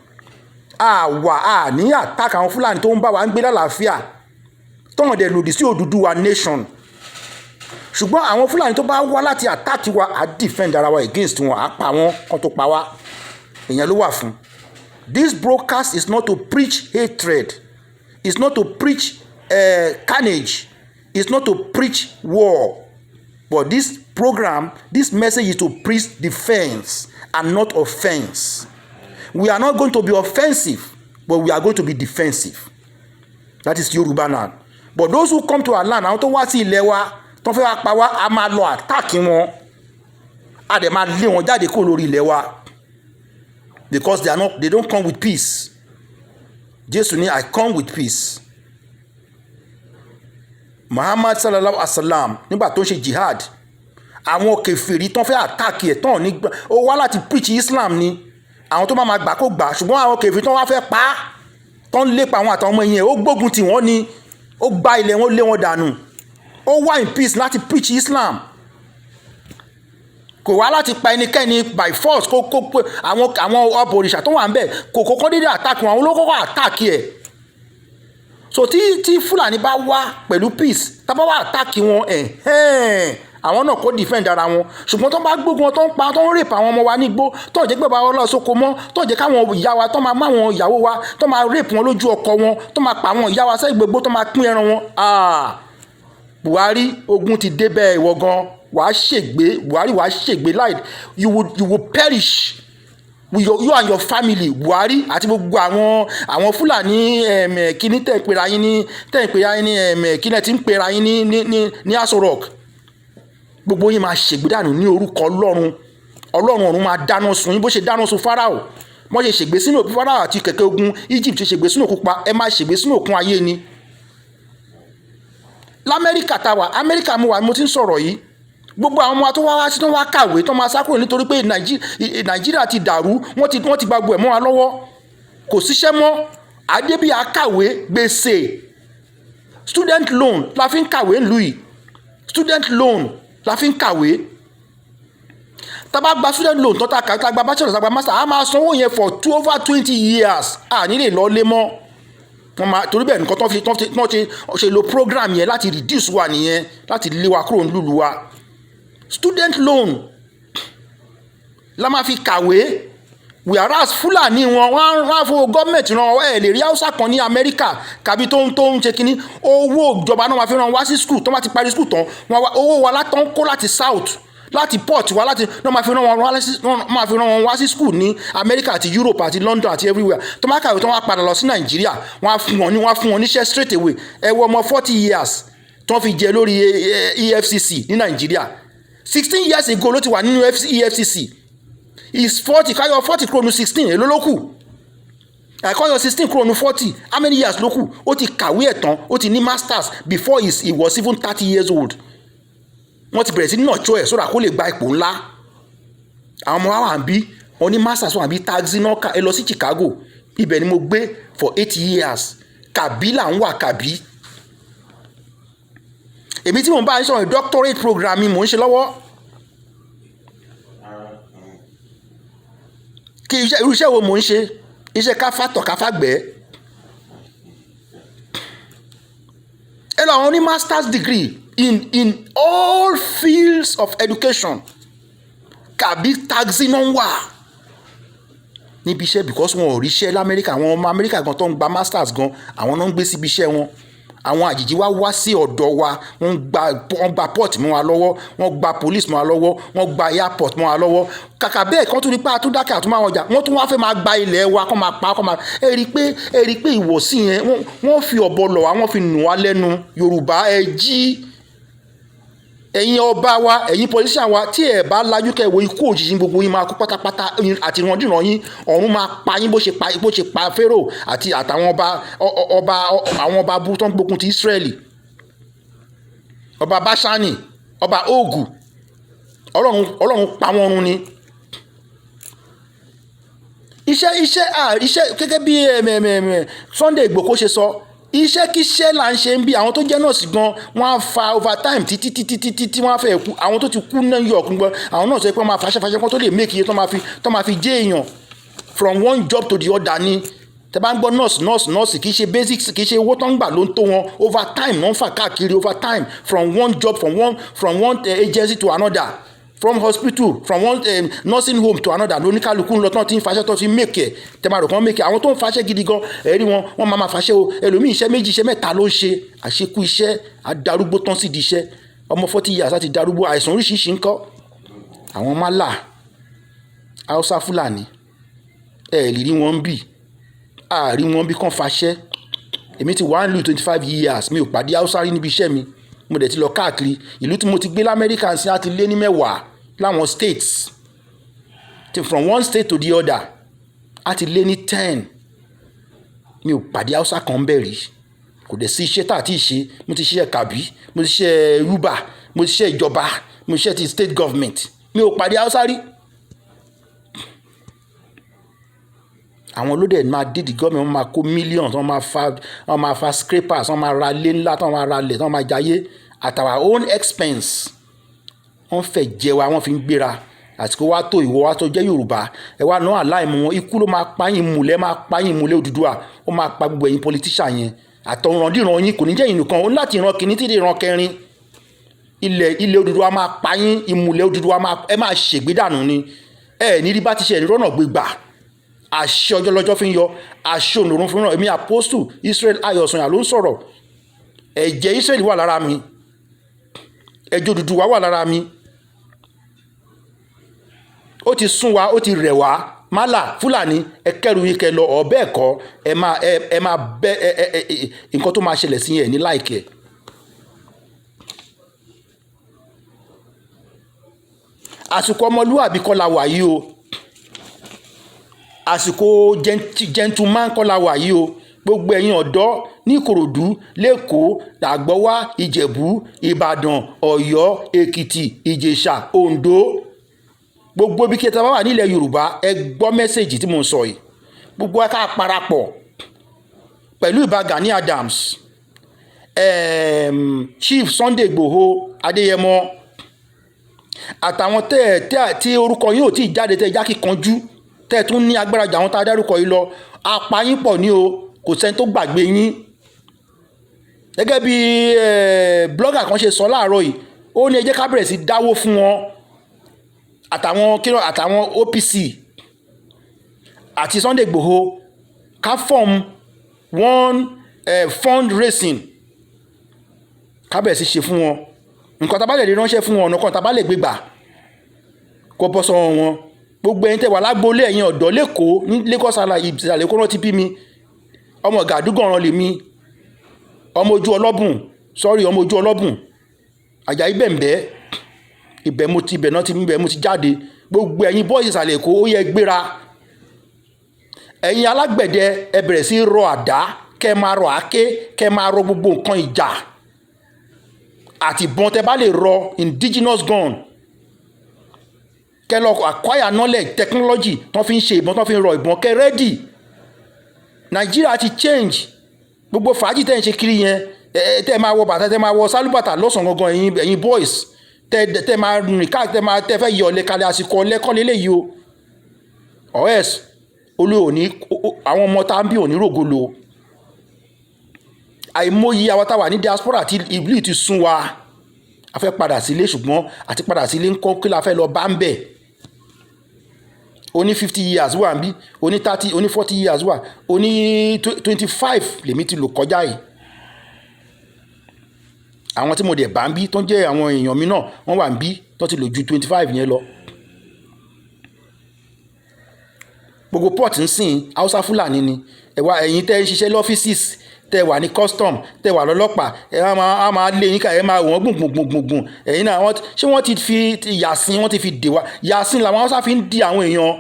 àwa ní àtàkì àwọn Fúlàní tó ń bá wa ń gbé lálàáfíà tọ́wọ́n dẹ̀ lòdì sí Odùduwà nation. ṣùgbọ́n àwọn Fúlàní tó bá wá láti àtàkì wa á defend ara wa against wọn, á pa wọn kan tó pa wá. ìyẹn ló wà fún. This broadcast is not to preach hatred. It's not to preach carnage. It's not to preach war. But this program, this message is to preach defense and not offense. We are not going to be offensive, but we are going to be defensive. That is Yoruba land. But those who come to our land, àwọn tó wá sí ilẹ̀ wa, tó fẹ́ wá pa wá, a máa lọ attack wọn. A dẹ̀ máa lé wọn jáde kó lórí ilẹ̀ wa. Because they don't come with peace. Jésù ní I come with peace. Muhammad sallallahu alaihi wasallam nígbà tó ń ṣe jihad, àwọn kèfèrí tán fẹ́ attack ẹ̀ tán ní ó wá láti preach Islam ni. àwọn tó máa gbà kó gbà, ṣùgbọ́n àwọn kèfèrí tán wá fẹ́ pa á, tán lépa àwọn àtàwọn ọmọ yẹn, ó gbógun tì wọ́n ni, ó gba ilẹ̀ wọn lé wọn dànù. ó wá in peace láti preach Islam. kò wá láti pa ẹnikẹ́ni by force kó pé àwọn ọbọ òrìṣà tó wà ń bẹ̀ kò kọ́kọ́ dédé attack wọn, àwọn olókọ́kọ́ attack ẹ̀. so tí Fúlàní bá wá pẹ̀lú peace, tá bá wá attack wọn àwọn náà kó defend ara wọn. ṣùgbọ́n tó bá gbógun wọn, tó ń pa, tó ń rape àwọn ọmọ wa nígbó, tó jẹ́ pé bá wọn lọ sóko mọ́, tó jẹ́ káwọn ìyá wa tó máa má wọn ìyàwó wa, tó máa rape wọn lójú ọkọ wọn, tó máa pa àwọn ìyá wa sẹ́yìn gbogbo, tó máa pín ẹran wọn. Buhari, ogun ti dé bẹ́ẹ̀ ìwọ gan, wàá ṣègbé. Buhari wàá ṣègbé láì, you will perish with you and your family. Buhari àti gbogbo àwọn Fúlàní kíní tẹ̀ ń pera yín ní kíní tí ń pera yín ní Aso Rock, gbogbo yín máa ṣègbé dànù ní orúkọ Ọlọ́run. Ọlọ́run ọ̀run máa dáná sun yín bó ṣe dáná sun Fáráò. wọ́n ṣe ṣègbé sínú òkun Fáráò àti kẹ̀kẹ́ ogun Egypt ṣe ṣègbé sínú òkun pa, ẹ máa ṣègbé sínú òkun ayé ni. L'Amẹ́ríkà tá wà, Amẹ́ríkà mo wà mo ti ń sọ̀rọ̀ yìí, gbogbo àwọn ọmọ tó wá sí tó wá kàwé tó máa sá kúrò nítorí pé Nàìjíríà ti dàrú, wọ́n ti gba gbogbo ẹ̀ mọ́ wa lọ́wọ́, kò síṣẹ́ mọ́. Adébíyà kàwé gbèsè, student loan la fi ń kàwé ńlùú yìí, student loan la fi ń kàwé. tá bá gba student loan tó ta kàwé, tá gba bachelor, tá gba master, a máa sanwó yẹn for over 20 years. ní lè lọ lé mọ́. torí bẹ́ẹ̀ nǹkan tó ṣe lo program yẹn láti reduce wa nìyẹn, láti lé wa kúrò nílùú wa. Student loan la máa fi kàwé. whereas Fúlàní wọ́n á fowó gọ́ọ̀mẹ̀ntì ràn lè rí Haúsá kan ní Amẹ́ríkà kàbí tó ń ṣe kínní, owó ìjọba náà máa fi ràn wá sí school. tó bá ti parí school tán, owó wa látọ̀ ń kó láti south, láti port wa, láti náà máa fi ràn wọn wá sí school ní Amẹ́ríkà àti Europe àti London àti everywhere. tó máa kàwé tó wá padà lọ sí Nàìjíríà, wọ́n á fún wọn níṣẹ́ straight away. ẹ wo ọmọ 40 years tó fi jẹ lórí EFCC ní Nàìjíríà. 16 years ago ló ti wà nínú EFCC. is 40, káyọ̀ 40 kúrò ní 16, èló ló kù? káyọ̀ 16 kúrò ní 40, how many years ló kù? ó ti kàwé ẹ̀ tán, ó ti ní masters before he was even 30 years old. wọ́n ti bẹ̀rẹ̀ sí nọ̀chọ́ ẹ̀ sódà kó lè gba ipò ńlá. àwọn ọmọ wa wà ń bí, wọ́n ní masters wà ń bí, taxi náà ẹ lọ sí Chicago, ibẹ̀ ni mo gbé for 8 years. Kàbí là ń wà Kàbí. èmi tí mo bá ń sọ̀rọ̀ doctorate program mi mò ń ṣe lọ́wọ́. kí irú iṣẹ́ wo mò ń ṣe? iṣẹ́ káfàtọ̀ káfàgbẹ́. ẹ lọ àwọn ní masters degree in all fields of education. Kàbí taxi náà wà níbi iṣẹ́ because wọn ò ríṣẹ́ l'Amẹ́ríkà. àwọn ọmọ Amẹ́ríkà gan tó ń gba masters gan, àwọn náà ń gbé síbi iṣẹ́ wọn. àwọn àjèjì wá sí ọ̀dọ̀ wa, wọ́n gba port mọ́ wa lọ́wọ́, wọ́n gba police mọ́ wa lọ́wọ́, wọ́n gba airport mọ́ wa lọ́wọ́. kàkà bẹ́ẹ̀ kan tún ní pa àtúndákẹ́ àtúnmọ́ àwọn ọjà, wọ́n tún wá fẹ́ máa gba ilẹ̀ wa, kọ́ máa pa kọ́ máa. ẹ rí i pé ìwọ̀sí yẹn wọ́n fi ọ̀bọ lọ̀ wá, wọ́n fi nù wá lẹ́nu. Yorùbá ẹ jí. ẹ̀yin ọba wa, ẹ̀yin politician wa, tí ẹ bá lajú kẹ́ wo ikú òjijì gbogbo yín máa kú pátápátá, àti ìrandíran yín ọ̀run máa pa yín bó ṣe pa Pharaoh àti àtàwọn àwọn ọba burú tó ń gbógun ti Israeli. ọba Báṣánì, ọba Ògù, ọlọ́run pa wọ́n run ni. iṣẹ́ gẹ́gẹ́ bí Sunday Igboho ṣe sọ, iṣẹ́ kíṣẹ́ là ń ṣe ń bí. àwọn tó jẹ́ nọ́ọ̀sì gan wọ́n á fa overtime títí wọ́n á fẹ́ kú. àwọn tó ti kú New York gbọ́, àwọn náà sọ pé wọ́n máa fàṣẹ kan tó lè make iye tó máa fi jẹ́ èèyàn from one job to the other ni. tẹ bá ń gbọ́ nọ́ọ̀sì kì í ṣe basics, kì í ṣe owó tó ń gbà ló ń tó wọn. overtime wọ́n ń fà káàkiri, overtime from one job, from one agency to another, from hospital, from one nursing home to another. lóníkàlùkù ń lọ tán tí ń faṣẹ́ tó fi make ẹ̀. tẹ máa rò kán make ẹ̀. àwọn tó ń faṣẹ́ gidi gan ẹ̀rí wọ́n máa faṣẹ́ o. ẹlòmíì iṣẹ́ méjì iṣẹ́ mẹ́ta ló ń ṣe. àṣekú iṣẹ́, adarúgbó tán sì di iṣẹ́. ọmọ 40 years láti darúgbó. àìsàn oríṣiríṣi ń kọ́. àwọn málà Haúsá Fúlàní ẹ̀ lè rí wọn bì, àárí wọn bí kàn faṣẹ́. èmi ti wà nílùú 25 years, mi ò pàdé Haúsá rí níbi iṣẹ́ mi. mo dẹ̀ ti lọ káàkiri ìlú tí mo ti gbé lamẹ́ríkà sí àti lé ní 10 láwọn states, from one state to the other àti lé ní 10. mi ò pàdé Haúsá kan bẹ́ẹ̀ rí. kò dẹ̀ sí iṣẹ́ tá àti ìṣe. mo ti ṣiṣẹ́ kàbí, mo ti ṣiṣẹ́ rúbà, mo ti ṣiṣẹ́ ìjọba, mo ti ṣiṣẹ́ ti state government. mi ò pàdé Haúsá rí. àwọn olóde máa dídì gọ́ọ̀mẹ̀, wọ́n máa kó millions, wọ́n máa fa scrapers, wọ́n máa ra ilé ńlá, wọ́n máa ra ilẹ̀, wọ́n máa jayé at our own expense. wọ́n fẹ́ jẹ wa, wọ́n fi ń gbéra. àsìkò wa tó, ìwọ wa tó jẹ́ Yorùbá ẹ wá náà aláìmọ̀ wọn. ikú ló máa pa yín múlẹ̀, máa pa yín múlẹ̀ Odùduwà. ó máa pa gbogbo ẹ̀yin politician yẹn. àtọ̀randíran yín kò ní jẹ́ yín nìkan, ó láti ìran kìíní títí ìran kẹrin. ilẹ̀ Odùduwà máa pa yín, ìmùlẹ̀ Odùduwà ẹ máa ṣègbè dànù ni. ẹ ní rí bá ti ṣe ìrọ́nà gbégbà. àṣẹ ọjọ́ lọ́jọ́ fi ń yọ, àṣẹ ònòrùn fi ń ràn. èmi Apostle Israel Ayọ̀sànyà ló ń sọ̀rọ̀. ẹ̀jẹ̀ Israel wà lára mi, ẹ̀jẹ̀ Odùduwà wà lára mi. ó ti sún wa, ó ti rẹ̀ wá. málà Fúlàní ẹ kẹ́rù yín kẹ́ lọ. ọ̀bẹ́ ẹ̀kọ́ ẹ máa bẹ́ nǹkan tó máa ṣẹlẹ̀ sí yẹn ní láìkẹ́. àsìkò ọmọlúwàbí kọ́ la wà yìí o. àsìkò gentleman kọ́ la wà yìí o. gbogbo ẹ̀yin ọ̀dọ́ ní Ìkòròdú, lẹ́kọ̀ọ́, Àgbọ̀wá, Ìjẹ̀bú, Ìbàdàn, Ọ̀yọ́, Èkìtì, Ìjẹ̀ṣà, Oǹdó, gbogbo ibi kẹta bá wà nílẹ̀ Yorùbá ẹ gbọ́ mẹ́sẹ̀jì tí mo ń sọ yìí. gbogbo ká parapọ̀ pẹ̀lú Ìbà Gani Adams, Chief Sunday Igboho Adéyẹmọ àtàwọn tí orúkọ yín ò tí ì jáde tẹ́ já kíkanjú tẹ́ tún ní agbára jà àwọn tá a dárúkọ yìí lọ. apáyín pọ̀ ní o, kò sẹ́ni tó gbàgbé yín. gẹ́gẹ́ bí blogger kan ṣe sọ láàárọ̀ yìí, ó ní ẹ jẹ́ ká bẹ̀rẹ̀ sí dáwó fún wọn àtàwọn OPC àti Sunday Igboho ká form one fundraising ká bẹ̀rẹ̀ sí ṣe fún wọn. nǹkan tá bá lè rí ránṣẹ́ fún wọn, ọ̀nà kan tá bá lè gbé gbà kó bọ́ sọ́wọ́ wọn. gbogbo ẹ̀yin tẹ́ wà lágbólé ẹ̀yin ọ̀dọ́ lẹ́kọ̀ọ́ ní Lagos ìsàlẹ̀ Èkó rántí bí mi. ọmọ Gàdúgànran lèmi, ọmọ ojú ọlọ́bùn Àjàyí Bẹ̀m̀bẹ́. ibẹ̀ mo ti jáde. gbogbo ẹ̀yin boys ìsàlẹ̀ Èkó ó yẹ gbéra. ẹ̀yin alágbẹ̀dẹ ẹ bẹ̀rẹ̀ sí rọ àdá, kẹ́ máa rọ àáké, kẹ́ máa rọ gbogbo nǹkan ìjà àti ìbọn tẹ́ bá lè rọ indigenous gun. kẹ́ lọ acquire knowledge technology tán fi ń ṣe ìbọn, tán fi ń rọ ìbọn. kẹ́ ready. Nàìjíríà ti change. gbogbo fàájì tẹ́ ń ṣe kiri yẹn, tẹ́ máa wọ bàtà, tẹ́ máa wọ sálúbàtà lọ́sàn-án gangan ẹ̀yin boys tẹ́ máa rìn káàkiri, tẹ́ fẹ́ yọ ọ̀lẹ́ kalẹ̀. àsìkò ọ̀lẹ́ kọ́ lélẹ́yìí o. ọ̀ẹ́s àwọn ọmọ tá ń bí òní rògbòlò. àìmọye àwọn táwà ní diaspora tí ìlú ti sún wa. a fẹ́ padà sílé, ṣùgbọ́n àti padà sílé ń kọ́ kí la fẹ́ lọ bá ń bẹ̀. oní 50 years wà ń bí, oní 30, oní 40 years wà, oní 25 lèmi ti lò kọjá yìí. àwọn tí mo dẹ̀ bá ń bí tó ń jẹ́ àwọn èèyàn mi náà wọ́n wà ń bí tó ti lò ju 25 yẹn lọ. gbogbo port ń sìn Haúsá Fúlàní ni. ẹ̀yin tẹ́ ń ṣiṣẹ́ lọ́fíìsì, tẹ́ wà ní custom, tẹ́ wà lọ́lọ́pàá, a máa lé yín ká ẹ máa wọ́n gbùngbùngbùngbùn. ẹ̀yin náà ṣé wọ́n ti fi Yasin, wọ́n ti fi dè wá. Yasin làwọn Haúsá fi ń di àwọn èèyàn.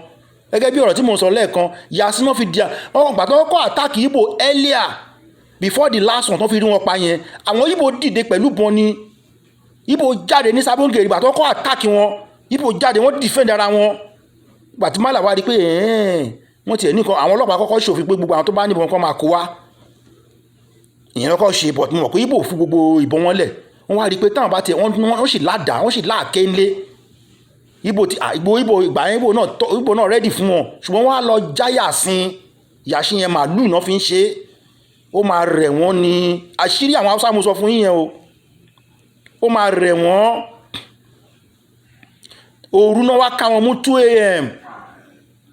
gẹ́gẹ́ bí ọ̀rọ̀ tí mo sọ lẹ́ẹ̀kan, Yasin náà fi di àwọn gbàtọ́ kọ́ àtàkì Ìgbò earlier before the last one tó fi rí wọn pa yẹn. àwọn Ìgbò dìde pẹ̀lú bọn ni. Ìgbò jáde ní Sabongeri ìgbà tó kọ́ àtàkì wọn Ìgbò jáde wọ́n defend ara wọn ìgbà tí Málà wá rí pé wọ́n tiẹ̀ nìkan àwọn ọlọ́pàá kọ́kọ́ ṣòfin pé gbogbo àwọn tó bá níbọn kan máa kó wá ìyẹn lọ́kọ́ ṣe but mo mọ̀ pé Ìgbò fún gbogbo ìbọn wọn lẹ̀ wọ́n wá rí pé táwọn bá tiẹ̀ wọ́n sì ládàá wọ́n sì láàké ńlé Ìgbò náà rẹ́dì fún wọn ṣùgbọ́n wọ́n á lọ jáyà sin Yàsín yẹn màálù náà fi ń ṣe ó máa rẹ̀ wọ́n ní àṣírí àwọn Haúsá mo sọ fún yín yẹn o ó máa rẹ̀ wọ́n òru náà wá ká wọn mú 2 a.m.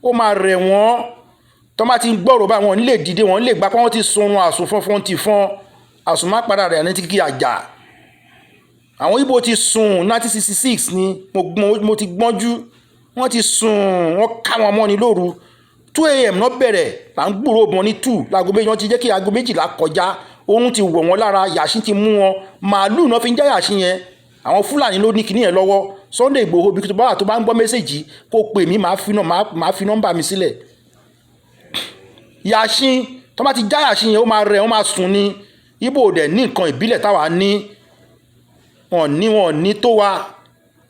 ó máa rẹ̀ wọ́n tó bá ti gbọ́rọ̀ bá wọn lè dìde wọn lè gbá pé wọ́n ti sunrun àsùn fọ́nfọ́n ti fọ́n àsùn má padà rẹ̀ ní ti kí àjà àwọn Ìgbò ti sùn 1966 ni mo ti gbọ́njú wọ́n ti sùn wọ́n ká wọn mọ́ ni lóru 2 a.m. náà bẹ̀rẹ̀ là ń gbúrò bọ̀ ní 2 láago méjì wọ́n ti jẹ́ kí aago 12 kọjá oorun ti wọ̀ wọ́n lára Yàsín ti mú wọn màálù náà fi ń já Yàsín yẹn àwọn Fúlàní ló ní kinní yẹn lọ́wọ́ Sunday Igboho bí tó bá ń gbọ́ mẹ́sẹ̀jì kó pè mí máa fi nọ́mbà mi sílẹ̀ Yàsín tó bá ti já Yàsín yẹn ó máa rẹ̀ wọ́n máa sùn ní Ìgbò dẹ̀ ní nǹkan ìbílẹ̀ táwa ní wọn ní tó wa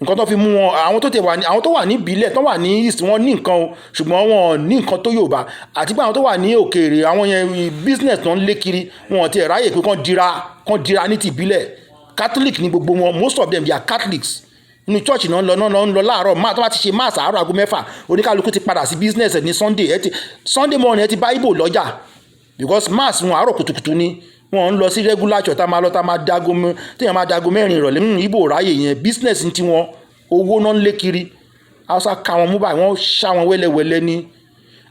nǹkan tó fi mú wọn àwọn tó wà ní ìbílẹ̀ tó wà ní east wọn ní nǹkan o ṣùgbọ́n wọn ní nǹkan tó Yorùbá àti pé àwọn tó wà ní òkèèrè àwọn yẹn business tó ń lé kiri wọn ti ráyè pé kán dira ní ti ìbílẹ̀ Catholic ní gbogbo wọn most of them they are Catholics inú church náà ń lọ láàárọ̀ máa tó bá ti ṣe mass àárọ̀ aago 6 oníkálukú ti padà sí business ní Sunday morning ẹ ti bá Ìgbò lọ́jà because mass wọn àárọ̀ kùtùkùtù ni wọn ń lọ sí regular church tá máa dago mẹ́rin ìrọ̀lẹ́ Ìgbò ráyè yẹn business ti wọn owó náà ń lé kiri Haúsá ká wọn mú báyìí wọ́n ṣá wọn wẹ́lẹ́wẹ́lẹ́ ni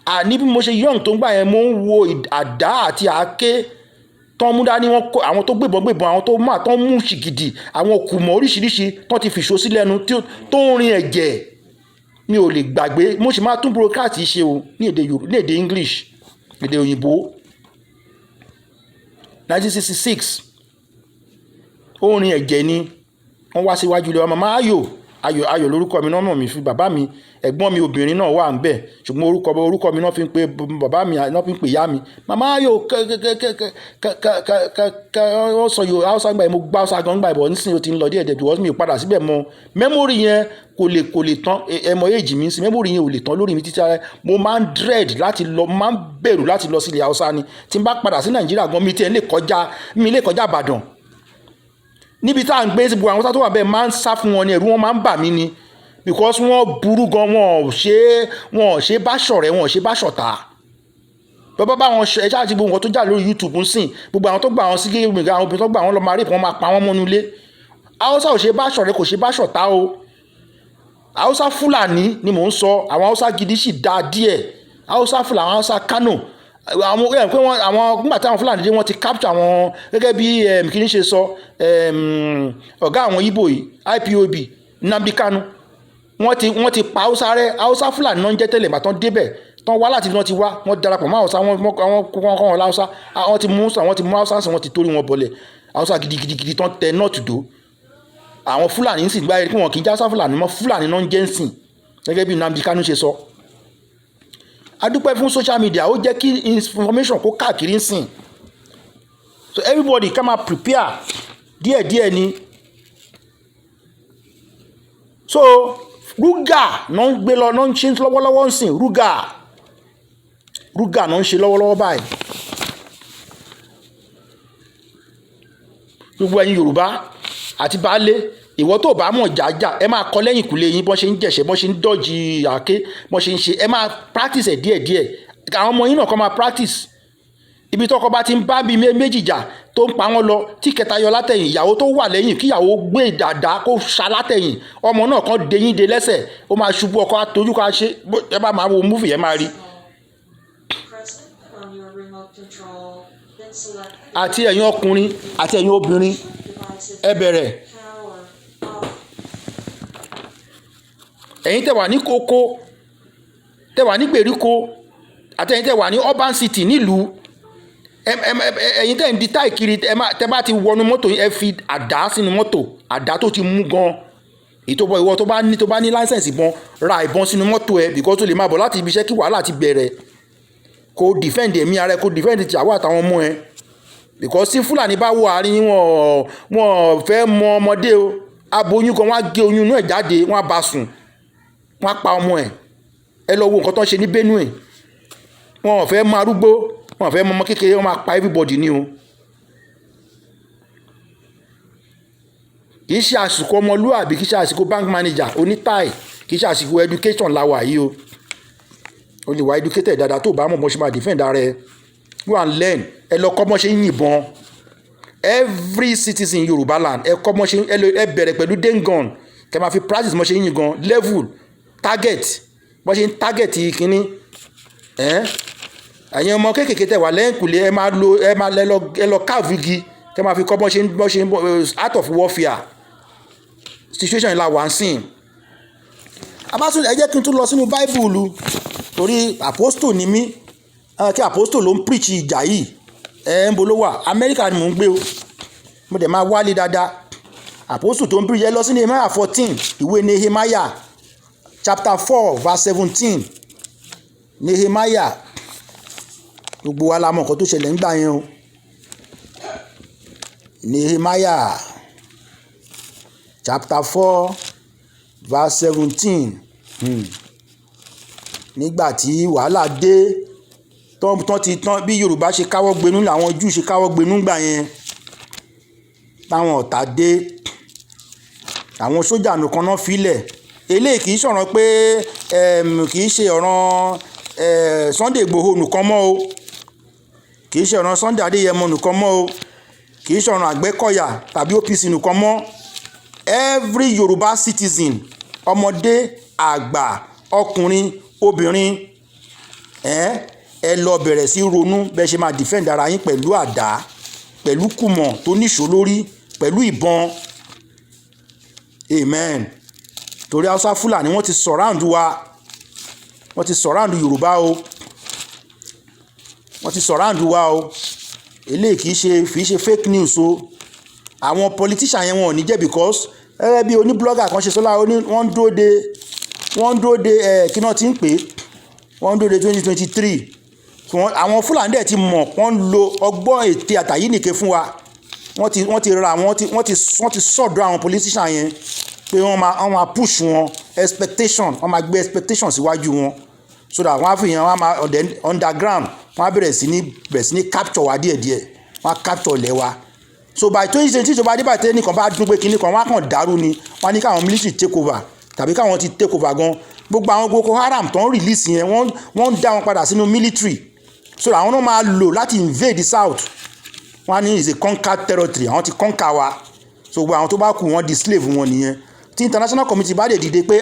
àní bí mo ṣe yọ̀ǹ tó ń gbà yẹn mo ń wo àdá àti àáké tán mú dání wọn kó àwọn tó gbébọn àwọn tó máa tán mú ṣìgìdì àwọn kùmọ̀ oríṣiríṣi tán ti fìṣó sí lẹ́nu tó ń rin ẹ̀jẹ̀ mi ò lè gbàgbé mo sì máa tún broadcast ṣe o ní èdè English èdè òyìnbó 1966 ó rin ẹ̀jẹ̀ ni wọ́n wá síwájú ilé wa màmá ayọ̀ lórúkọ mi náà mọ̀ mí fi bàbá mi ẹ̀gbọ́n mi obìnrin náà wà ń bẹ̀ ṣùgbọ́n orúkọ mi náà fi ń pe bàbá mi náà fi ń pe ìyá mi màmá ayọ̀ wọ́n sọ yóò Haúsá gbà mo gbá Haúsá gan gbà ìbọ̀ nísìnyí ó ti ń lọ díẹ̀ because mi ò padà síbẹ̀ mọ́ mẹ́mórì yẹn kò lè tán ẹmọ èjì mi sí mẹ́mórì yẹn ò lè tán lórí mi títí ara mo máa ń dread láti lọ máa ń bẹ̀rù láti lọ sílẹ̀ Haúsá ni tí n bá padà sí Nàìjíríà gan mi lè kọjá Ìbàdàn níbi tá à ń gbé síbu àwọn tó wà bẹ́ẹ̀ máa ń sá fún wọn ni ẹ̀rù wọn máa ń bà mí ni because wọ́n burú gan wọn ò ṣe bá ṣọ̀rẹ́ wọn ò ṣe bá ṣọ̀tá bàbá bá wọn ẹja àti gbogbo nǹkan tó jà lórí YouTube ń sìn gbogbo àwọn tó gbà wọn sí gẹ́gẹ́ àwọn obìnrin tó gbà wọn lọ máa rí wọn máa pa wọn mọ́nú ilé Haúsá ò ṣe bá ṣọ̀rẹ́ kò ṣe bá ṣọ̀tá o Haúsá Fúlàní ni mò ń sọ àwọn Haúsá gidi sì dáa díẹ̀ Haúsá Fúlàní àwọn Haúsá Kánò àwọn nígbà táwọn Fúlàní dé wọ́n ti capture àwọn gẹ́gẹ́ bí kí ní ṣe sọ ọ̀gá àwọn Ìgbò yìí IPOB Nnamdi Kanu wọ́n ti pa Haúsá rẹ́ Haúsá Fúlàní náà ń jẹ́ tẹ́lẹ̀ bàtán débẹ̀ tán wá láti wọ́n ti wá wọ́n darapọ̀ mọ́ Haúsá wọ́n láwùsá wọ́n ti mú Haúsá sí wọ́n ti torí wọn bọ̀lẹ̀ Haúsá gidigidi tán tẹ náà tùdó àwọn Fúlàní ń sìn gbáyé kí wọ́n kì í já Haúsá Fúlàní mọ́ Fúlàní náà ń jẹ́ ń sìn gẹ́gẹ́ bí Nnamdi Kanu ṣe sọ adúpẹ́ fún social media ó jẹ́ kí information kó káàkiri ń sìn so everybody ká máa prepare díẹ̀díẹ̀ ni so Ruga náà ń gbé lọ náà ń ṣe lọ́wọ́lọ́wọ́ ń sìn Ruga náà ń ṣe lọ́wọ́lọ́wọ́ báyìí gbogbo ẹ̀yin Yorùbá àti baálé ìwọ tó bá mọ̀ jájá ẹ máa kọ lẹ́yìn kùlé yín bọ́n ṣe ń jẹ̀ṣẹ̀ bọ́n ṣe ń dọ́jì àáké bọ́n ṣe ń ṣe ẹ máa practice ẹ̀ díẹ̀díẹ̀ àwọn ọmọ yín náà kọ́ máa practice ibi tọ́kọ bá ti ń bá bíi méjì jà tó ń pa wọ́n lọ tí kẹta yọ látẹ̀yìn ìyàwó tó wà lẹ́yìn kí ìyàwó gbé dàda kó ṣá látẹ̀yìn ọmọ náà kan deyín de lẹ́sẹ̀ ó máa ṣubú ọkọ àtọ́jú ká ṣe ẹ bá máa wo múfì yẹn máa rí. àti ẹ̀yin ọkùnrin àti ẹ̀yin obìnrin ẹ bẹ̀rẹ̀ ẹ̀yin tẹ́ wà ní kókó tẹ́ wà ní gbèríko àti ẹ̀yin tẹ́ wà ní urban city nílùú ẹ̀yin tẹ́ ń di táì kiri tẹ́ bá ti wọnú mọ́tò yín ẹ fi àdá sínú mọ́tò àdá tó ti mú gan ìtòbọ̀ ìwọ tó bá ní láísẹ̀nsì ìbọn ra ìbọn sínú mọ́tò ẹ because tó lè máa bọ̀ láti ibi iṣẹ́ kí wàhálà ti bẹ̀rẹ̀ kó defend ẹ̀mí ara ẹ kó defend tìyàwó àtàwọn ọmọ ẹ because tí Fúlàní bá wọ àárín wọn fẹ́ mọ ọmọdé o aboyún kan wọ́n á gé oyún inú ẹ̀ jáde, wọ́n á bá sùn, wọ́n á pa ọmọ ẹ̀. Ẹ lọ wo nǹkan tó ń ṣe ní Benue. Wọn ò fẹ́ mọ arúgbó, wọn ò fẹ́ mọ ọmọ kékeré, wọ́n máa pa everybody ní o. Kì í ṣe àsìkò ọmọlúwàbí, kì í ṣe àsìkò bank manager onítáì, kì í ṣe àsìkò education láwà yìí o. O lè wá educated dáadáa tó bá mọ̀ bọ́n ṣe máa defend ara ẹ. Go and learn. Ẹ lọ kọ́ bọ́n ṣe ń yìnbọn. Every citizen Yorùbá land, ẹ kọ́ bọ́n ṣe ẹ bẹ̀rẹ̀ pẹ̀lú dengon, kẹ́ máa fi practice bọ́n ṣe ń yìnbọn, level, target, bọ́n ṣe ń target kínní. Ẹ̀yin ọmọ kéékèèké tẹ̀ wá lẹ́yìnkùlé, ẹ lọ káàfù igi, kẹ́ máa fi kọ́ bọ́n ṣe ń out of warfare situation ìlà wà ń sìn. Abátúndé ẹ jẹ́ kí n tún lọ sínú Bible torí apostle ni mí, kí apostle ló ń preach ìjà yìí. Ń bo ló wà? Amẹ́ríkà ni mò ń gbé o, mo dẹ̀ máa wálé dáadáa. Apostle tó ń preach ẹ lọ sí Nehemiah 14, ìwé Nehemiah chapter 4 verse 17. Nehemiah, gbogbo wa la mọ̀ nǹkan tó ṣẹlẹ̀ nígbà yẹn o. Nehemiah chapter 4 verse 17. Nígbà tí wàhálà dé, tán bí Yorùbá ṣe káwọ́ gbenú làwọn Júù ṣe káwọ́ gbenú gbà yẹn. Táwọn ọ̀tá dé, àwọn sójà nìkan náà filẹ̀. Eléyìí kì í ṣọ̀ràn pé kì í ṣe ọ̀ràn Sunday Igboho nìkan mọ́ o, kì í ṣe ọ̀ràn Sunday Adéyẹmọ nìkan mọ́ o, kì í ṣe ọ̀ràn Àgbẹ̀kọ̀yà tàbí OPC nìkan mọ́. Every Yorùbá citizen, ọmọdé, àgbà, ọkùnrin, obìnrin, ẹ lọ bẹ̀rẹ̀ sí ronú bẹ́ẹ̀ ṣe máa defend ara yín pẹ̀lú àdá, pẹ̀lú kùmọ̀ tó níṣó lórí, pẹ̀lú ìbọn. Amen. Torí Hausa Fúlàní wọ́n ti surround wa, wọ́n ti surround Yorùbá o, wọ́n ti surround wa o. Eléyìí kì í ṣe fake news o. Àwọn politician yẹn wọn ò ní jẹ́ because gẹ́gẹ́ bí oníblogger kan ṣe sọ́lá, wọ́n ń dúró de kí náà ti ń pè é, wọ́n ń dúró de 2023. Àwọn Fúlàní dẹ̀ ti mọ̀ wọ́n ń lo ọgbọ́n ète àtàyínìke fún wa. Wọ́n ti sọ̀dọ̀ àwọn politician yẹn pé wọ́n máa push wọn expectation, wọ́n máa gbé expectation síwájú wọn so that wọ́n á fi hàn, wọ́n á máa underground, wọ́n á bẹ̀rẹ̀ sí ní capture wa díẹ̀díẹ̀, wọ́n á capture ilẹ̀ wa. So by 2020 ìjọba adébàtẹ́ nìkan bá dún pé kinní kan, wọ́n á kàn dàrú ni, wọ́n á ní káwọn military take over tàbí káwọn ti take over gan. Gbogbo àwọn Boko Haram tó ń release yẹn, wọ́n ń dá wọn padà sínú military so that àwọn náà máa lò láti invade the south. Wọ́n á ní is a conquered territory, àwọn ti conquer wa. So gbogbo àwọn tó bá kù wọ́n di slave wọn nìyẹn. Tí international community bá dé dìde pé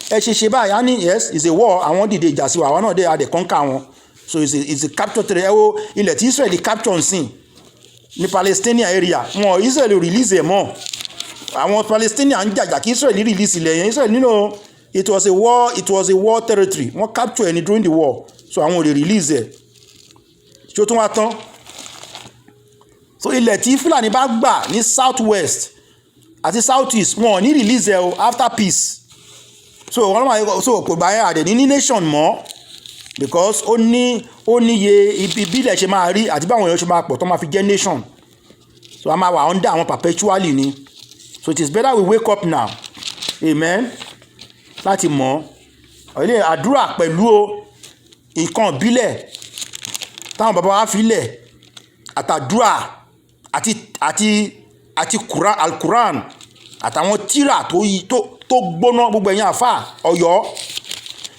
ẹ ṣe báyìí, á ní yes is a war, àwọn dìde ìjà sí wa, àwọn náà dé adé conquer wọn. So it's a capture territory. Ẹ wo ilẹ̀ tí Israel capture ń sìn ní Palestinian area, wọn Israel release ẹ̀ mọ́. Àwọn Palestinian ń jàjà kí Israel release ilẹ̀ yẹn. Israel nínú it was a war territory, wọ́n capture ẹni during the war, so àwọn ò lè release ẹ̀. Ṣé ó tún wá tán? So ilẹ̀ tí Fúlàní bá gbà ní south west àti south east, wọn ò ní release ẹ̀ o after peace. So wọ́n máa so kò bá yẹn àdẹ̀ ní nation mọ́ because ó níye ibi ilẹ̀ ṣe máa rí àti báwọn èèyàn ṣe máa pọ̀ tó máa fi jẹ́ nation. So a máa wà under àwọn perpetually ni. So it is better we wake up now. Amen. Láti mọ̀ ilé àdúrà pẹ̀lú o nǹkan ìbílẹ̀ táwọn bàbá wa fi lẹ̀ àtàdúrà àti Quran, Al-Quran àtàwọn tírà tó gbóná. Gbogbo ẹ̀yin àfà Ọ̀yọ́,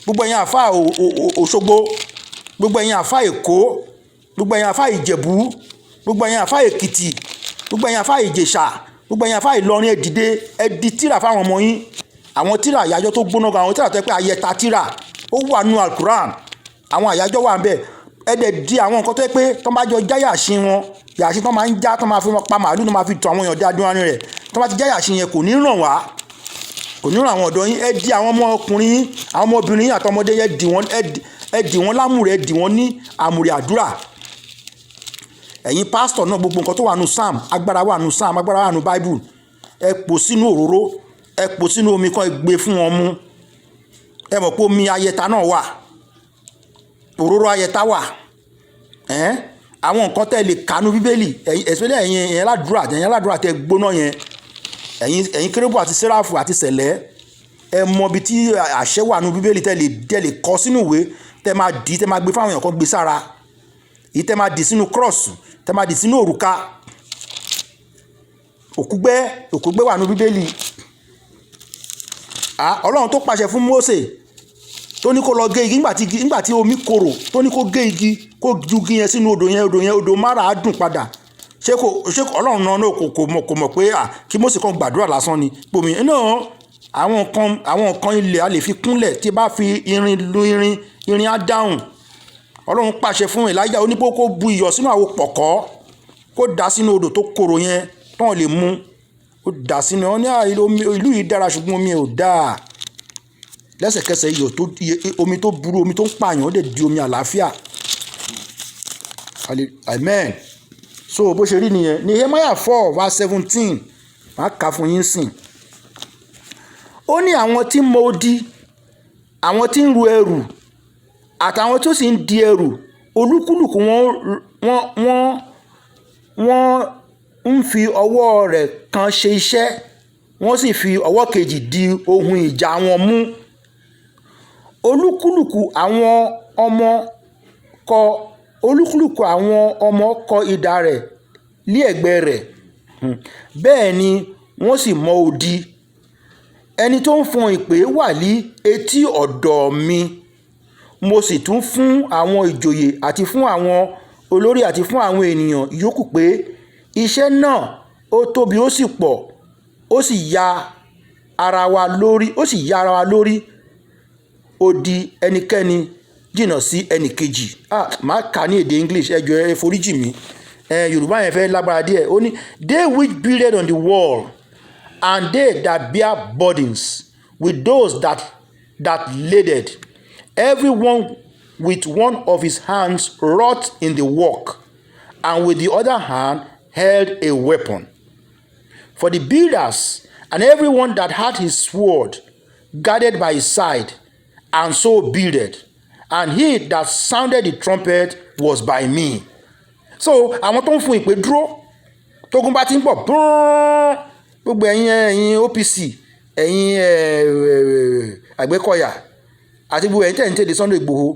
gbogbo ẹ̀yin àfà Òṣogbo, gbogbo ẹ̀yin àfà Èkó, gbogbo ẹ̀yin àfà Ìjẹ̀bú, gbogbo ẹ̀yin àfà Èkìtì, gbogbo ẹ̀yin àfà Ìjẹ̀ṣà, gbogbo ẹ̀yin àfà Ìlọrin, ẹ di tírà fáwọn ọmọ yín. Àwọn tírà àyájọ́ tó gbóná gan, àwọn tírà tó yẹ pé ayẹta tírà ó wà nínú Al-Quran, àwọn àyájọ́ wà ń bẹ̀. Ẹ dẹ̀ di àwọn nǹkan tó yẹ pé tó bá jọ já yàṣin wọn, yàṣin tó máa ń já, tó máa fi pa màálù, tó máa fi tọ àwọn èèyàn dáadọ́ wá ní rẹ̀, tó bá ti já yàṣin yẹn kò ní ràn wá, kò ní ràn àwọn ọ̀dọ́ yín. Ẹ di àwọn ọmọ ọkùnrin yín, àwọn ọmọbìnrin yín àtọmọdé yẹn, ẹ dì wọ́n lámùrè, ẹ dì wọ́n ní àmùrè àdúrà. Ẹ̀yin pásítọ̀ náà, gbogbo nǹkan tó wà nù Psalm, agbára wà nù Psalm, agbára wà nù Bible. Ẹ pò sínú òróró, ẹ pò sínú omi kan, ẹ gbé fún wọn mu. Ẹ mọ̀ pé omi ayẹta náà wà, òróró ayẹta wà. Àwọn nǹkan tẹ́ lè kánú Bíbélì, especially ẹ̀yin aládùúrà tẹ́ gbóná yẹn, ẹ̀yin kérúbù àti séráfù àti sẹ̀lẹ̀ ẹ mọ ibi tí àṣẹ wà nínú bíbélì tẹ́ lè kọ sínú ìwé tẹ́ máa dì tẹ́ máa gbé fáwọn èèyàn kan gbé sára èyí tẹ́ máa dì sínú kírọ̀sì tẹ́ máa dì sínú òrùka òkúgbẹ́ wà nínú bíbélì ọlọ́run tó pàṣẹ fún Mósè tó ní kó lọ gé igi nígbà tí omi korò tó ní kó gé igi kó ju igi yẹn sínú odò mara á dùn padà ṣé ọlọ́run náà kò mọ̀ pé kí Mósè kan gbàdúrà lásán ni gbomi náà àwọn nǹkan ilẹ̀ a lè fi kúnlẹ̀ tí bá fi irin lu irin á dáhùn ọlọ́run pàṣẹ fún Èlíjà ó ní pé kó bu iyọ̀ sínú àwo pọ̀kọ́ kó dà sínú odò tó korò yẹn tán lè mu ó dà sínú ọ ní ìlú yìí dára ṣùgbọ́n omi ò dáa lẹ́sẹ̀kẹsẹ̀ omi tó burú omi tó ń pààyàn ó dẹ̀ di omi àlàáfíà amen. So bó ṣe rí nìyẹn Nehemiah 4 verse 17 máa kà fún yín sìn. Ó ní àwọn tí mọ odi àwọn tí ń ru ẹrù àtàwọn tó sì ń di ẹrù olúkúlùkù wọ́n ń fi ọwọ́ rẹ̀ kan ṣe iṣẹ́ wọ́n sì fi ọwọ́ kejì di ohun ìjà wọn mú olúkúlùkù àwọn ọmọ kọ idà rẹ̀ lé ẹ̀gbẹ́ rẹ̀ bẹ́ẹ̀ ni wọ́n sì mọ odi ẹni tó ń fọn ìpè wà ní etí ọ̀dọ̀ mi mo sì tún fún àwọn ìjòyè àti fún àwọn olórí àti fún àwọn ènìyàn yòókù pé iṣẹ́ náà ó tóbi ó sì pọ̀ ó sì ya ara wa lórí odi ẹnikẹ́ni jìnnà sí ẹnìkejì máa kà ní èdè English ẹ jọ̀ọ́ ẹ foríjì mi Yorùbá yẹn fẹ́ lágbára díẹ̀ ó ní they which builded on the wall and they that bear burdens with those that laded everyone with one of his hands wrought in the work and with the other hand held a weapon for the builders and everyone that had his sword guarded by his side and so builded and he that sounded the trumpet was by me. So àwọn tó ń fún ìpè dúró tógun bá ti ń bọ̀ gbogbo ẹ̀yin OPC ẹ̀yin Àgbẹ̀kọ̀yà àti gbogbo ẹ̀yin tẹ̀ ń tẹ̀lé Sunday Igboho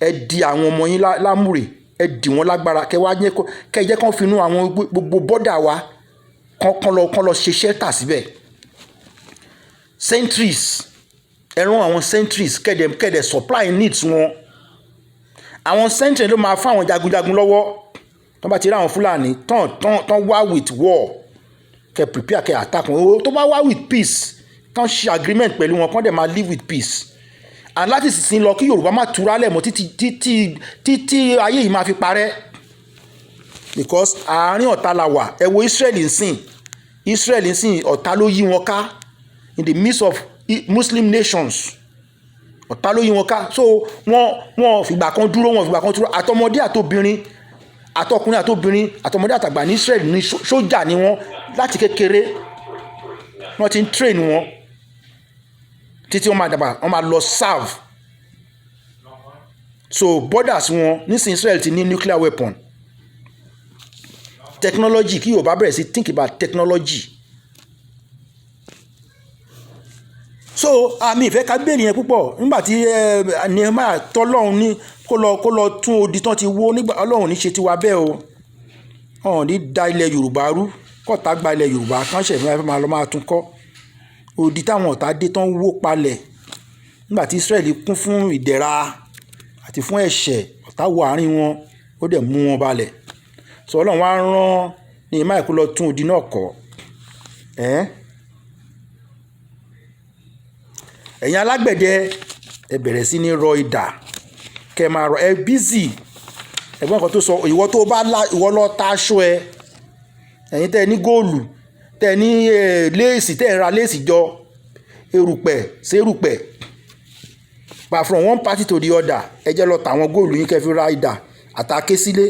ẹ di àwọn ọmọ yín lámùrè ẹ dì wọ́n lágbára kẹ́ jẹ́ kán finú àwọn gbogbo bọ́dà wa kán lọ ṣe shelter síbẹ̀ sentries ẹran àwọn sentries kẹ́dẹ̀ supply needs wọn àwọn sentries ló máa fún àwọn jagunjagun lọ́wọ́ tó bá ti rí àwọn Fúlàní tán wá with war kẹ́ prepare kẹ́ attack wọn tó bá wá with peace kán ṣe agreement pẹ̀lú wọn kán dẹ̀ máa live with peace and láti sísìn lọ kí Yorùbá má túra lẹ̀ mọ́ títí ayé yìí máa fi parẹ́ because àárín ọ̀tá la wà ẹ wo Israel ń sìn ọ̀tá ló yí wọn ká in the midst of Muslim nations ọ̀tá ló yí wọn ká so wọ́n fìgbà kan dúró àtọmọdé àtobìnrin àtọkùnrin àtobìnrin àtọmọdé àtàgbà ní Israel ní sójà ni wọ́n láti kékeré wọ́n ti ń train wọn títí wọ́n máa dàgbà wọ́n máa lọ serve so borders wọn nísìnyí Israel ti ní nuclear weapon technology kí Yorùbá bẹ̀rẹ̀ sí think about technology so àmì ìfẹ́ ká gbé ènìyàn púpọ̀ nígbàtí Nehemiah tọ́lọ́run ní kó lọ tún odi tán ti wó nígbà Ọlọ́run ní ṣe tiwa bẹ́ẹ̀ o ọ̀hún ní da ilẹ̀ Yorùbá rú kọ́ta gba ilẹ̀ Yorùbá kánṣẹ̀ fún máa lọ máa tún kọ́ odi táwọn ọ̀tá dé tán wó palẹ̀ nígbàtí Israẹli kún fún ìdẹ̀ra àti fún ẹ̀ṣẹ̀ ọ̀tá wọ àárín wọn ó dẹ̀ mú wọn balẹ̀ so Ọlọ́run wá rán Nehemiah kó lọ tún odi náà kọ́ ẹ̀yin alágbẹ̀dẹ ẹ bẹ̀rẹ̀ sí ní rọ idà kẹ́ máa rọ ẹ bízì ẹ̀gbọ́n kan tó sọ ìwọ lọ ta aṣọ ẹ ẹ̀yin tẹ́ ní góòlù tẹ́ ní léèsì tẹ́ ra léèsì jọ erùpẹ̀ sí erùpẹ̀ but from one party to the other ẹ jẹ́ lọ ta àwọn góòlù yín kẹ́ fi ra idà àtàké sílé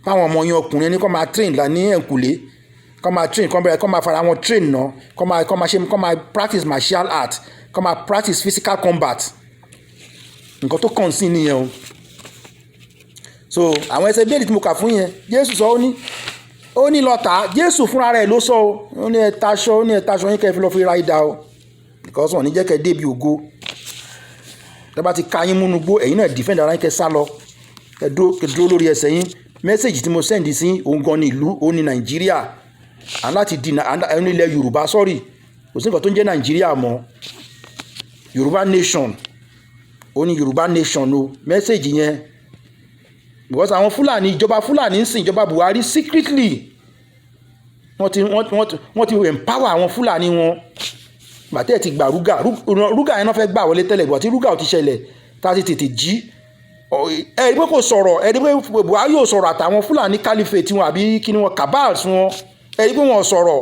fáwọn ọmọ yín ọkùnrin ẹni kọ́ máa train là ní ẹ̀kúlé kọ́ máa train kọ́ máa fara wọn train náà kọ́ máa practice martial art kọ́ máa practice physical combat nǹkan tó kàn sí nìyẹn o so àwọn ẹsẹ̀ bíi èdè tí mo kà fún yẹn Jésù sọ ó ní lọ́ta Jésù fúnra rẹ̀ ló sọ ó ní ẹ̀taṣọ yín kẹ́ fi lọ́ọ́ fi ra idà o because wọn ní jẹ́ kẹ́ débi ògo tẹ́ bá ti ka yín múnú gbó ẹ̀yin náà defend ara yín kẹ́ sá lọ kẹ́ dúró lórí ẹsẹ̀ yín mẹ́sẹ̀gì tí mo sẹ́ndì sí òun gan ní ìlú ó ní Nàìjíríà láti di ẹni ilẹ̀ Yorùbá sọ́rí kò sí nǹkan tó ń jẹ́ Nàìjíríà mọ́ Yorùbá nation ó ní Yorùbá nation o mẹ́sẹ̀gì yẹn because àwọn Fúlàní ìjọba Fúlàní ń sìn ìjọba Buhari secretly wọ́n ti empower àwọn Fúlàní wọn bàtẹ́ ti gba rúgà yẹn náà fẹ́ gbà wọlé tẹ́lẹ̀ bọ̀ tí rúgà ò ti ṣẹlẹ̀ tá a ti tètè jí ẹ̀rí pé kò sọ̀rọ̀ ẹ̀rí pé Buhari ò sọ̀rọ̀ àtàwọn Fúlàní caliphate wọn àbí kí ni wọn cabals wọn ẹ̀rí pé wọn sọ̀rọ̀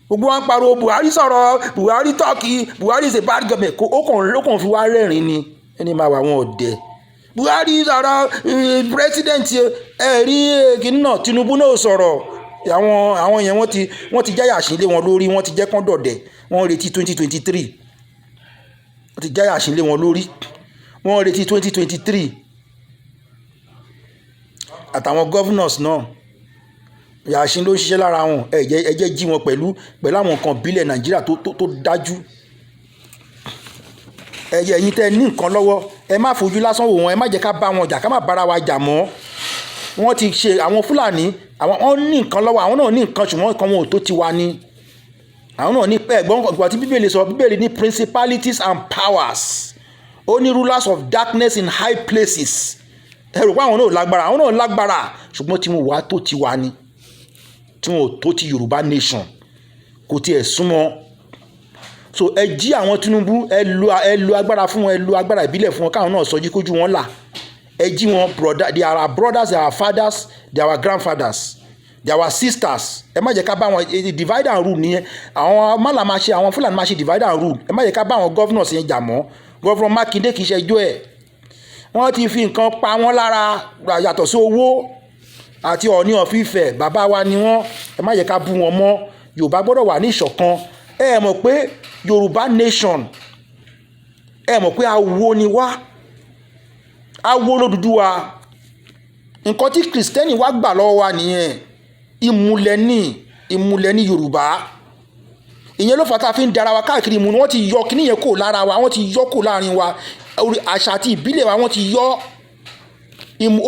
gbogbo wọn pariwo Buhari sọ̀rọ̀ Buhari tọ́kì Buhari is a bad government ó kàn fi wá rẹ́rìn ni ẹni máa wà wọn ọ̀dẹ̀ Buhari sọ̀rọ̀ president ẹ̀rí kìíní náà Tinubu náà sọ̀rọ̀ àwọn yẹn wọ́n ti jáyà sílé wọn lórí wọ́n ti jẹ́ kán dọ̀dẹ̀ wọ́n retí 2023 wọ́n ti jáyà sílé wọn lórí wọ́n retí 2023 àtàwọn governors náà yàṣin ló ń ṣiṣẹ́ lára wọn ẹ̀jẹ̀ jí wọn pẹ̀lú àwọn nǹkan bílẹ̀ Nàìjíríà tó dájú ẹ̀yin tẹ́ ní nǹkan lọ́wọ́ ẹ má fojú lásán wò wọn ẹ má jẹ́ ká bá wọn jà ká má bára wa jà mọ́ wọ́n ti ṣe àwọn Fúlàní àwọn ní nǹkan lọ́wọ́ àwọn náà ní nǹkan ṣùgbọ́n nǹkan wọn ò tó tiwa ni àwọn náà ní ẹ̀gbọ́n ìgbà tí Bíbélì sọ Bíbélì ní principalities and powers ó ní rulers of darkness in high places ẹ rò pé àwọn náà lágbára ṣùgbọ́n tí wọn wà tó tiwa ni tí wọn ò tó ti Yorùbá nation kò tiẹ̀ súnmọ́ so ẹ jí àwọn Tinubu ẹ lo agbára fún wọn ẹ lo agbára ìbílẹ̀ fún wọn káwọn náà sọjí kójú wọn là ẹ jí wọn they are our brothers they are our fathers they are our grandfathers they are our sisters ẹ má jẹ́ ká bá wọn divide and rule nìyẹn àwọn mọ́là máa ṣe àwọn Fúlàní máa ṣe divide and rule ẹ má jẹ́ ká bá àwọn governors yẹn jà mọ́ Governor Mákindé kì í ṣe ẹjọ́ ẹ̀ wọ́n ti fi nǹkan pa wọ́n lára yàtọ̀ sí owó àti Ọọ̀ni of Ifẹ̀ bàbá wa ni wọ́n ẹ má jẹ́ ká bú wọn mọ́ Yorùbá gbọ́dọ̀ wà ní ìṣọ̀kan ẹ mọ̀ pé Yorùbá nation ẹ mọ̀ pé awo ni wá awo l'Odùduwà nǹkan tí Kristẹni wá gbà lọ́wọ́ wa nìyẹn ìmùlẹ̀ ní Yorùbá ìyẹn ló fà tá a fi ń dara wa káàkiri mu wọ́n ti yọ kíní yẹn kò lára wa wọ́n ti yọ kò láàrin wa àṣà àti ìbílẹ̀ wa wọ́n ti yọ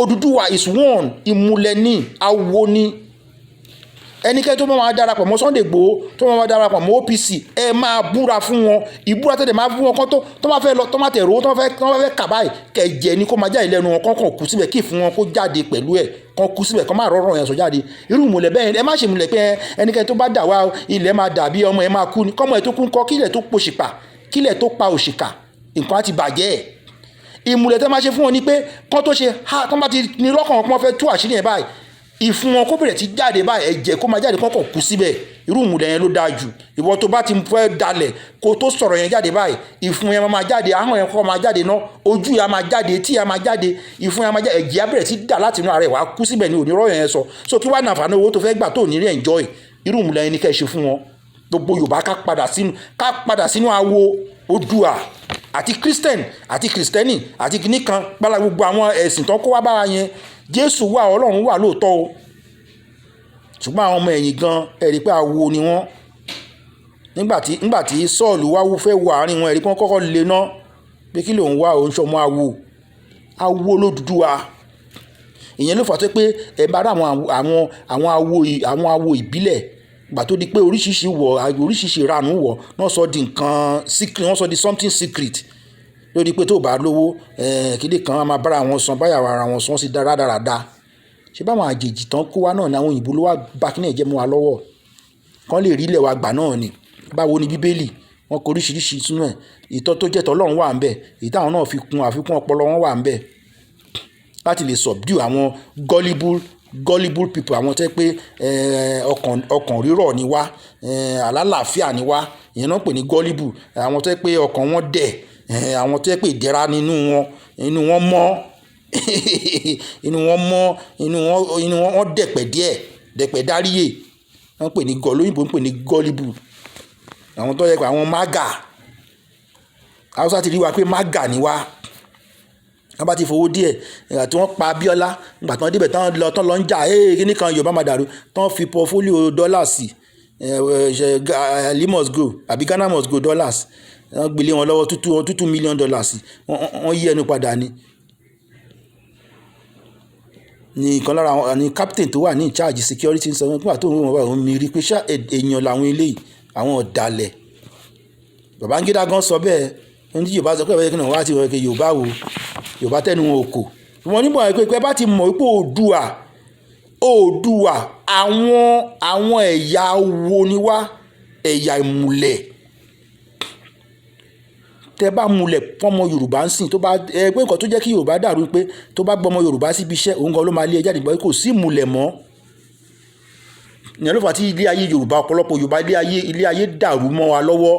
Odùduwà is one ìmùlẹ̀ ní awo ní ẹnikẹ́ni tó máa darapọ̀ mọ́ Sunday Igboho tó máa darapọ̀ mọ́ OPC ẹ máa búra fún wọn ìbúra tẹ̀lé máa fún wọn kán tó máa fẹ́ lọ tó máa tẹ̀ rówó tó máa fẹ́ kà báyìí kẹ̀jẹ̀ ni kó máa jáde lẹ́nu wọn kán kú síbẹ̀ kí fún wọn kó jáde pẹ̀lú ẹ̀ kán kú síbẹ̀ kán máa rọrùn yẹn sọ jáde irú ìmùlẹ̀ bẹ́ẹ̀ ẹ má ṣe ìmùlẹ̀ pé ẹnikẹ́ni tó bá dà wá ilẹ̀ máa dàbí ọmọ ẹ máa kú ni kọ́mọ ẹ tó kú ń kọ́ kílẹ̀ tó pòṣìpà kílẹ̀ tó pa òṣìkà nǹkan á ti bàjẹ́ ìmùlẹ̀ tẹ́ máa ṣe fún wọn ni pé kán tó ṣe kán bá ti ní lọ́kàn wọn fẹ́ tú àṣírí yẹn báyìí ìfun wọn kó bẹ̀rẹ̀ ti jáde báyìí ẹ̀jẹ̀ kó máa jáde kọ́kọ́ kú síbẹ̀ irú ìmùlẹ̀ yẹn ló dáa jù ìwọ tó bá ti fẹ́ dalẹ̀ kó tó sọ̀rọ̀ yẹn jáde báyìí ìfun yẹn máa jáde ahọ́n yẹn kọ́ máa jáde ná ojú yẹn máa jáde etí yẹn máa jáde ìfun yẹn máa jáde ẹ̀jẹ̀ á bẹ̀rẹ̀ ti dà láti inú ara ẹ̀ wá kú síbẹ̀ ní onírọ̀ yẹn sọ so kí wàá nàfààní owó tó fẹ́ gbà tó ní rí enjoy irú ìmùlẹ̀ yẹn ni kẹ́ ṣe fún wọn gbogbo Yorùbá ká padà sínú awo Oòduà àti Christian àti Kristẹni àti kìnnìkan gbára gbogbo àwọn ẹ̀sìn tó kó wá bára yẹn Jésù wà Ọlọ́run wà lóòótọ́ o ṣùgbọ́n àwọn ọmọ ẹ̀yìn gan ẹ̀rí pé awo ni wọ́n nígbàtí Sọ́ọ̀lù wá fẹ́ wọ àárín wọn ẹ̀rí pé wọ́n kọ́kọ́ lè ná pé kí lòun wá òun ṣọmọ awo l'Odùduwà ìyẹn ló fà tó pé ẹ bá rà àwọn awo ìbílẹ̀ gbà tó di pé oríṣiríṣi ìranù wọ̀ náà sọ di nǹkan secret wọ́n sọ di something secret lórí pé tó bá lówó kílé kan á máa bára wọn san báyà ara wọn san sí dáradára ṣé báwọn àjèjì tán kó wá náà ni àwọn òyìnbó ló wá bá kí náà jẹ́ mọ́ wa lọ́wọ́ kán lè rí ilẹ̀ wa gbà náà ni báwo ni Bíbélì wọn kọ oríṣiríṣi sínú ẹ̀ ìtọ́ tó jẹ́ tọ́lọ́run wà ń bẹ̀ èyí táwọn náà fi kún àfikún ọpọlọ wọn wà ń bẹ̀ láti lè subdue àwọn gullible people àwọn tẹ́ pé ọkàn rírọ̀ ni wá alálàáfíà ni wá ìyẹn náà pè ní gullible àwọn tẹ́ pé ọkàn wọn dẹ̀ àwọn tẹ́ pé ìdẹ̀ra nínú wọn mọ́ inú wọn dẹ̀pẹ̀ díẹ̀ dẹ̀pẹ̀ dáríyè wọ́n pè ní lóyìnbó ń pè ní gullible àwọn tó yẹ pé àwọn maga Haúsá ti rí wa pé maga ni wá wọ́n bá ti fowó díẹ̀ ìgbà tí wọ́n pa Abíọ́lá ìgbà tí wọ́n débẹ̀ tán lọ ń jà kíní kan Yorùbá máa dàrú tán fi portfolio dollars sí Ali must go àbí Ghana must go dollars wọ́n gbélé wọn lọ́wọ́ $2 million wọ́n yí ẹnu padà ni ìkan lára àwọn ní captain tó wà ní charge security sọ nígbà tó ń wọ́n wà ó mi rí pé ṣá èèyàn làwọn eléyìí àwọn ọ̀dàlẹ̀ Babangida gan sọ bẹ́ẹ̀ ní tí Yorùbá sọ pé ẹ̀rọ kí náà wá ti rọ̀ kí Yorùbá wo Yorùbá tẹnu wọn ò kò wọn nígbà pé bá ti mọ̀ wípé Oòduà àwọn ẹ̀yà wo ni wá ẹ̀yà ìmùlẹ̀ tẹ bá múlẹ̀ fọmọ Yorùbá ń sìn tó bá pé nǹkan tó jẹ́ kí Yorùbá dàrú pé tó bá gbọmọ Yorùbá síbi iṣẹ́ òun gan ló máa lé ẹ jáde gbọ́ kò sí ìmùlẹ̀ mọ́ ìyẹn ló fà tí ilé ayé Yorùbá ọ̀pọ̀lọpọ̀ Yorùbá ilé ayé dàrú mọ́ wa lọ́wọ́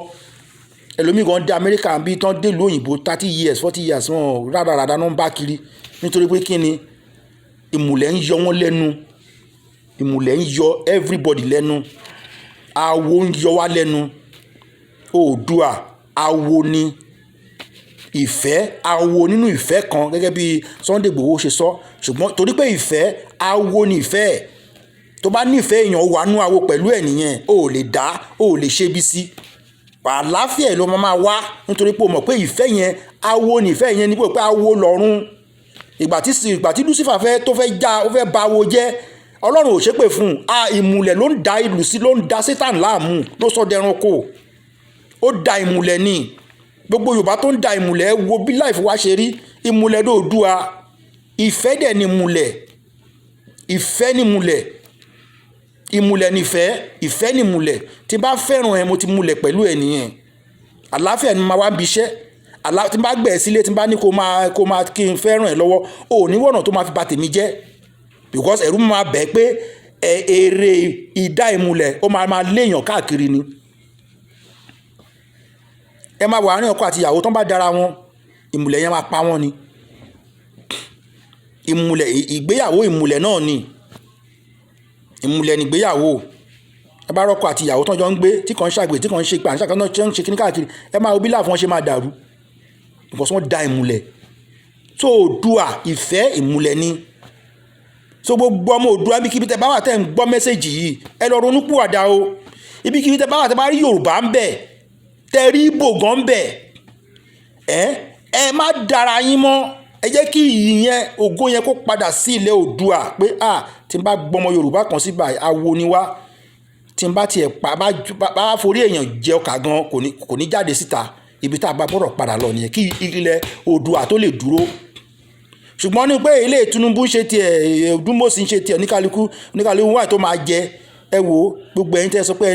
ẹlòmíì gan dé Amẹ́ríkà bí tán dé ìlú òyìnbó 30 years 40 years wọn rádaràdà náà ń bá kiri nítorí pé kí ni ìmùlẹ̀ ń yọ wọ́n lẹ́nu ìmùlẹ̀ ń yọ everybody lẹ́nu awo ń yọ wá lẹ́nu Oòduà awo ni ìfẹ́ awo nínú ìfẹ́ kan gẹ́gẹ́ bí Sunday Igboho ṣe sọ ṣùgbọ́n torí pé ìfẹ́ awo ni ìfẹ́ tó bá nífẹ̀ẹ́ èèyàn wà nú awo pẹ̀lú ẹ̀ nìyẹn o lè dá o lè ṣe bí sí àlàáfíà ló máa wá nítorí pé o mọ̀ pé ìfẹ́ yẹn awo ni ìfẹ́ yẹn ní pé awo lọ́run ìgbà tí Lucifer tó fẹ́ já ó fẹ́ ba awo jẹ́ Ọlọ́run ò ṣépè fún ìmùlẹ̀ ló ń da ìlú sí ló ń da Satan láàmú ló sọ dẹranko ó da ìmùlẹ̀ ni gbogbo Yorùbá tó ń da ìmùlẹ̀ wo bí láìfù wá ṣe rí ìmùlẹ̀ Oòduà ìfẹ́ dẹ̀ ni ìmùlẹ̀ ìfẹ́ ni ìmùlẹ̀ ìmùlẹ̀ nífẹ̀ẹ́ ìfẹ́ ni ìmùlẹ̀ tí bá fẹ́ràn ẹ mo ti múlẹ̀ pẹ̀lú ẹ nìyẹn àlàáfíà ni máa wá ń biṣẹ́ tí bá gbẹ̀ sílé tí bá ní kó máa kí n fẹ́ràn ẹ lọ́wọ́ ò ní wọ̀nà tó máa fi bà tèmi jẹ́ because ẹ̀rù máa bẹ̀ pé èrè ìdá ìmùlẹ̀ ó máa léèyàn káàkiri ni ẹ máa wà ní ọkọ àti ìyàwó tán bá dára wọn ìmùlẹ̀ yẹn máa pa wọ́n ni ìmùlẹ̀ ìgbéyàwó ìmùlẹ̀ náà ni ìmùlẹ̀ nígbéyàwó ẹ bá rọ́kọ àti ìyàwó tán jọ ń gbé tí kan ń ṣàgbé tí kan ń ṣe pàṣẹ kan náà ń ṣe kíní káàkiri ẹ máa wo bí láàfin wọn ṣe máa dàrú because wọ́n da ìmùlẹ̀ so Oòduà ìfẹ́ ìmùlẹ̀ ni so gbogbo ọmọ Oòduà ibikíbi tẹ bá wà tẹ́ ń gbọ́ mẹ́sẹ̀jì yìí ẹ lọ ronú pìwàdà o ibikíbi tẹ bá wà tẹ bá rí Yorùbá ń bẹ̀ tẹ rí Ìgbò gan ń bẹ̀ ẹ má dára yín mọ́ ẹ jẹ́ kí ìyẹn ògo yẹn kó padà sí ilẹ̀ Oòduà pé tí n bá gbọmọ Yorùbá kan sí báyìí awo ni wá tí n bá tiẹ̀ bá forí èèyàn jẹ ọkà gan kò ní jáde síta ibi tá a bá gbọ́dọ̀ padà lọ nìyẹn kí ilẹ̀ Oòduà tó lè dúró ṣùgbọ́n ní pé ilé Tinubu ń ṣe tiẹ̀ Dúmọ̀sí ń ṣe tiẹ̀ oníkálukú wà tó máa jẹ ẹ wo gbogbo ẹ̀yin tẹ́ sọ pé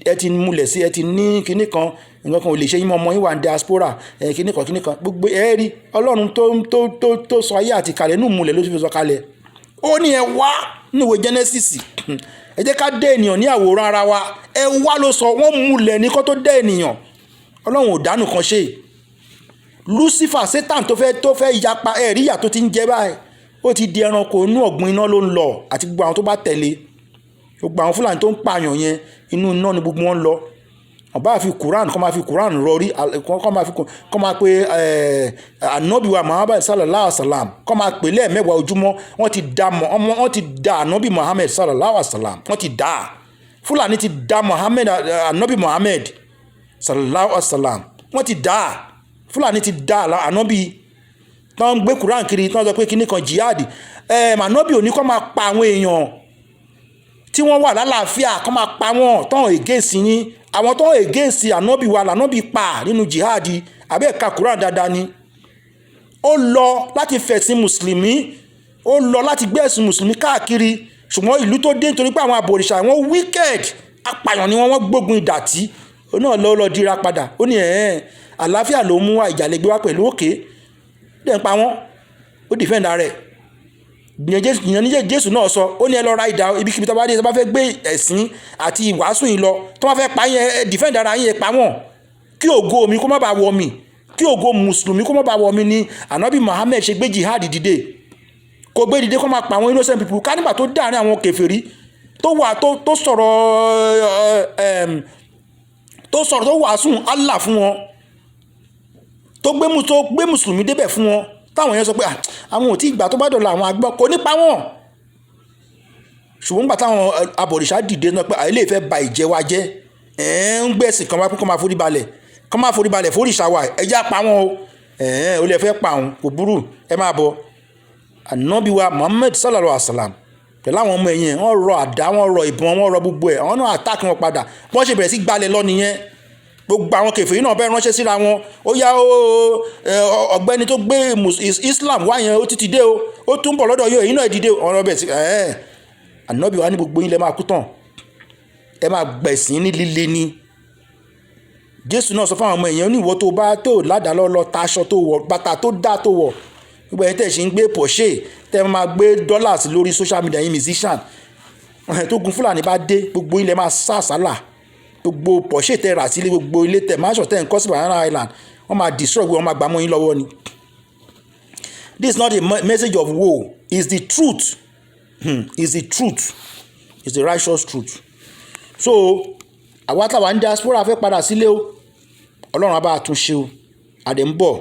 ẹ ti múlẹ̀ sí ẹ ti ní kinní kan nǹkan kan ò lè ṣe yín mọ́ ọmọ yín wà ní diaspora kinní kan gbogbo ẹ rí Ọlọ́run tó sọ ayé àti kalẹ̀ inú múlẹ̀ ló ti fi sọ kalẹ̀ ó ní ẹ wá níwèé Genesis ẹ jẹ́ ká dé ènìyàn ní àwòrán ara wa ẹ wá ló sọ wọ́n múlẹ̀ ní kó tó dé ènìyàn Ọlọ́run ò dánù kan ṣe Lucifer Satan tó fẹ́ yapa ẹ̀rí ìyà tó ti ń jẹ báyìí ó ti di ẹranko inú ọ̀gbun iná ló ń lọ àti gbogbo àwọn tó bá tẹ̀lé gbogbo àwọn Fúlàní tó ń pààyàn yẹn inú iná ni gbogbo wọn lọ ọba fi Quran kọ́ máa fi Quran rọrí kọ́ máa pe Ànábì wa Muhammad sallallahu alaihi wasallam kọ́ máa pè lẹ́ẹ̀mẹ́wàá ojúmọ́ wọ́n ti da Ànábì Muhammad sallallahu alaihi wasallam wọ́n ti da Fúlàní ti da Ànábì Muhammad sallallahu alaihi wasallam wọ́n ti da Fúlàní ti da Ànábì tán gbé Quran kiri tán sọ pé kíní kan jihad Ànábì ò ní kọ́ máa pa àwọn èèyàn tí wọ́n wà lálàáfíà kọ́ máa pa wọ́n tán against yín àwọn tó against Ànábì wa lànábì pa nínú jihadi àbẹ́ẹ̀ka Quran dáadáa ni ó lọ láti fẹ̀sìn mùsùlùmí ó lọ láti gbé ẹ̀sìn mùsùlùmí káàkiri ṣùgbọ́n ìlú tó dé nítorí pé àwọn àbòrìṣà wọn wicked apààyàn ni wọ́n gbógun ìdàtí ó náà lọ dira padà ó ní àlàáfíà ló mú wa ìjà lè gbé wá pẹ̀lú òkè dẹ̀ ń pa wọ́n ó dìfẹ́ǹdà rẹ̀ ìyẹn ní Jésù náà sọ ó ní ẹ lọ ra ìdá ibikíbi tó bá dé tó bá fẹ́ gbé ẹ̀sìn àti ìwàásù yìí lọ tó bá fẹ́ pa yẹn dìfẹ́ǹdà ara yẹn pa wọ́n kí ògo mi kó má bàa wọ̀ mí kí ògo mùsùlùmí kó má bàa wọ̀ mí ni Ànábì Muhammad ṣe gbé jihad dìde kó gbé dìde kó má pa àwọn innocent people ká nígbà tó dáàrin àwọn kèfèrí tó wà tó sọ̀rọ̀ tó wàásù Allah fún wọn tó gbé mùsùlùmí débẹ̀ fún wọn táwọn èèyàn sọ pé àwọn ò tí ìgbà tó bá dọ̀la àwọn agbọ́ kò ní pa wọ́n. Ṣùgbọ́n nígbà táwọn abọ̀rìṣà dìde náà pé àìlè fẹ́ ba ìjẹ wa jẹ́ ń gbẹ̀sìn kan wá pé kọ́ máa forí balẹ̀ fóríṣà wa ẹjẹ́ apá wọn o ó lè fẹ́ pa òun kò burú ẹ máa bọ̀. Ànábì wa Muhammad sallallahu alaihi wasallam pẹ̀lú àwọn ọmọ ẹ̀yìn wọ́n rọ àdá wọ́n rọ ìbọn wọ́n rọ gbogbo ẹ̀ àwọn náà attack wọn padà wọ́n ṣe bẹ̀rẹ̀ sí gbalẹ̀ lọ nìyẹn. Gbogbo àwọn kèfèrí náà bẹ́ẹ̀ ránṣẹ́ síra wọn ó yá ọ̀gbẹ́ni tó gbé Islam wá yẹn ó ti dé o ó tún bọ̀ lọ́dọ̀ yóò èyí náà dìde ọ̀rọ̀ bẹ̀ sí Ànábì wa ní gbogbo yín lẹ máa kú tán ẹ máa gbẹ̀sìn ní líle ni. Jésù náà sọ fún àwọn ọmọ èèyàn ní ìwọ tó bá tó ládàá lọ́lọ́ ta aṣọ tó wọ̀ bàtà tó dá tó wọ̀ gbogbo ẹ̀yin tẹ̀ ṣe ń gbé Porsche tẹ́ máa gbé dollars lórí social media yín musician tó gun Fúlàní bá dé gbogbo ilẹ̀ máa sá àsálà gbogbo Porsche tẹ́ rà sílé gbogbo ilé tẹ́ máṣọ̀ tẹ́ ń kọ́ sí Banana Island wọ́n máa destroy wọ́n máa gbà mọ́ yín lọ́wọ́ ni. This is not a message of woe, it's the truth. It's the truth, it's the righteous truth. So àwa táwa ní diaspora fẹ́ padà sílé o Ọlọ́run á bá a tún ṣe o àdé ń bọ̀.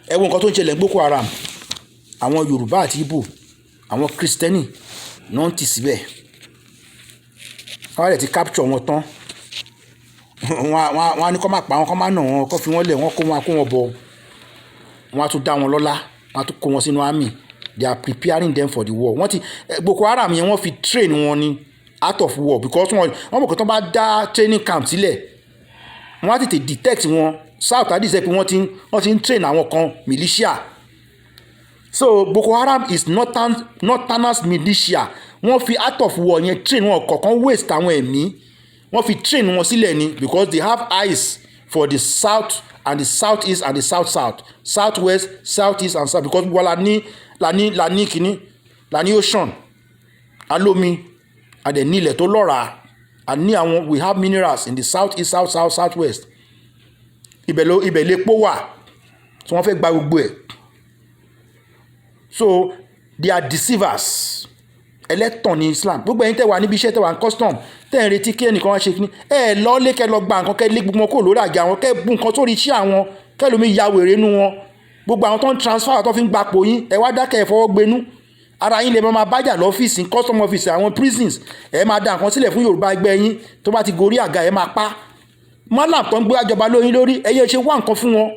Ẹ wo nǹkan tó ń ṣẹlẹ̀ ní Boko Haram àwọn Yorùbá àti Ìgbò àwọn Kristẹni náà ti síbẹ̀ wọ́n á lè ti capture wọn tán wọ́n á ní kó má pa wọn kó má nà wọn kó fi wọ́n lẹ̀ wọ́n kó wọn bọ̀ wọ́n á tún dá wọn lọ́lá wọ́n á tún kó wọn sínú army. They are preparing them for the war. Wọ́n ti Boko Haram yẹn wọ́n fi train wọn ni out of war because wọ́n mọ̀ pé tó bá dá training camp sílẹ̀ wọ́n á tètè detect wọn South adisẹ́ pé wọ́n ti ń train àwọn kan militia. So Boko Haram is northerners militia wọ́n fi out of war yẹn train wọn kọ̀ọ̀kan waste àwọn ẹ̀mí wọ́n fi train wọn sílẹ̀ ni because they have eyes for the south and the southeast and the southwest southeast and south because wọ́n la ní kíní la ní ocean alómi adẹ̀ ní ilẹ̀ tó lọ́ràá and ní àwọn we have minerals in the southeast southwest ibẹ̀ lépo wà tí wọ́n fẹ́ gba gbogbo ẹ̀. So they are deceivers ẹlẹ́tàn ní Islam gbogbo ẹ̀yin tẹ́ wà níbi iṣẹ́ tẹ́ wà ní custom tẹ́ ń retí kí ẹnìkan wá ṣe kíní lọ lé kẹ́ lọ gba nǹkan kẹ́ lé gbogbo wọn kó lórí àga wọn kẹ́ bú nǹkan sórí iṣẹ́ àwọn kẹ́ lómi ya wèrè nú wọn gbogbo àwọn tó ń transfer tó fi ń gbapò yín ẹ wá dákẹ́ ẹ fọwọ́ gbénú ara yín lè máa bájà lọ́fíìsì custom office àwọn prisons ẹ máa da nǹkan sílẹ̀ fún Yorùbá ẹgbẹ́ yín tó bá ti gorí àga ẹ máa pa mọ́là tó ń gbé àjọba lóyún lórí ẹ yẹ ṣe wá nǹkan fún wọn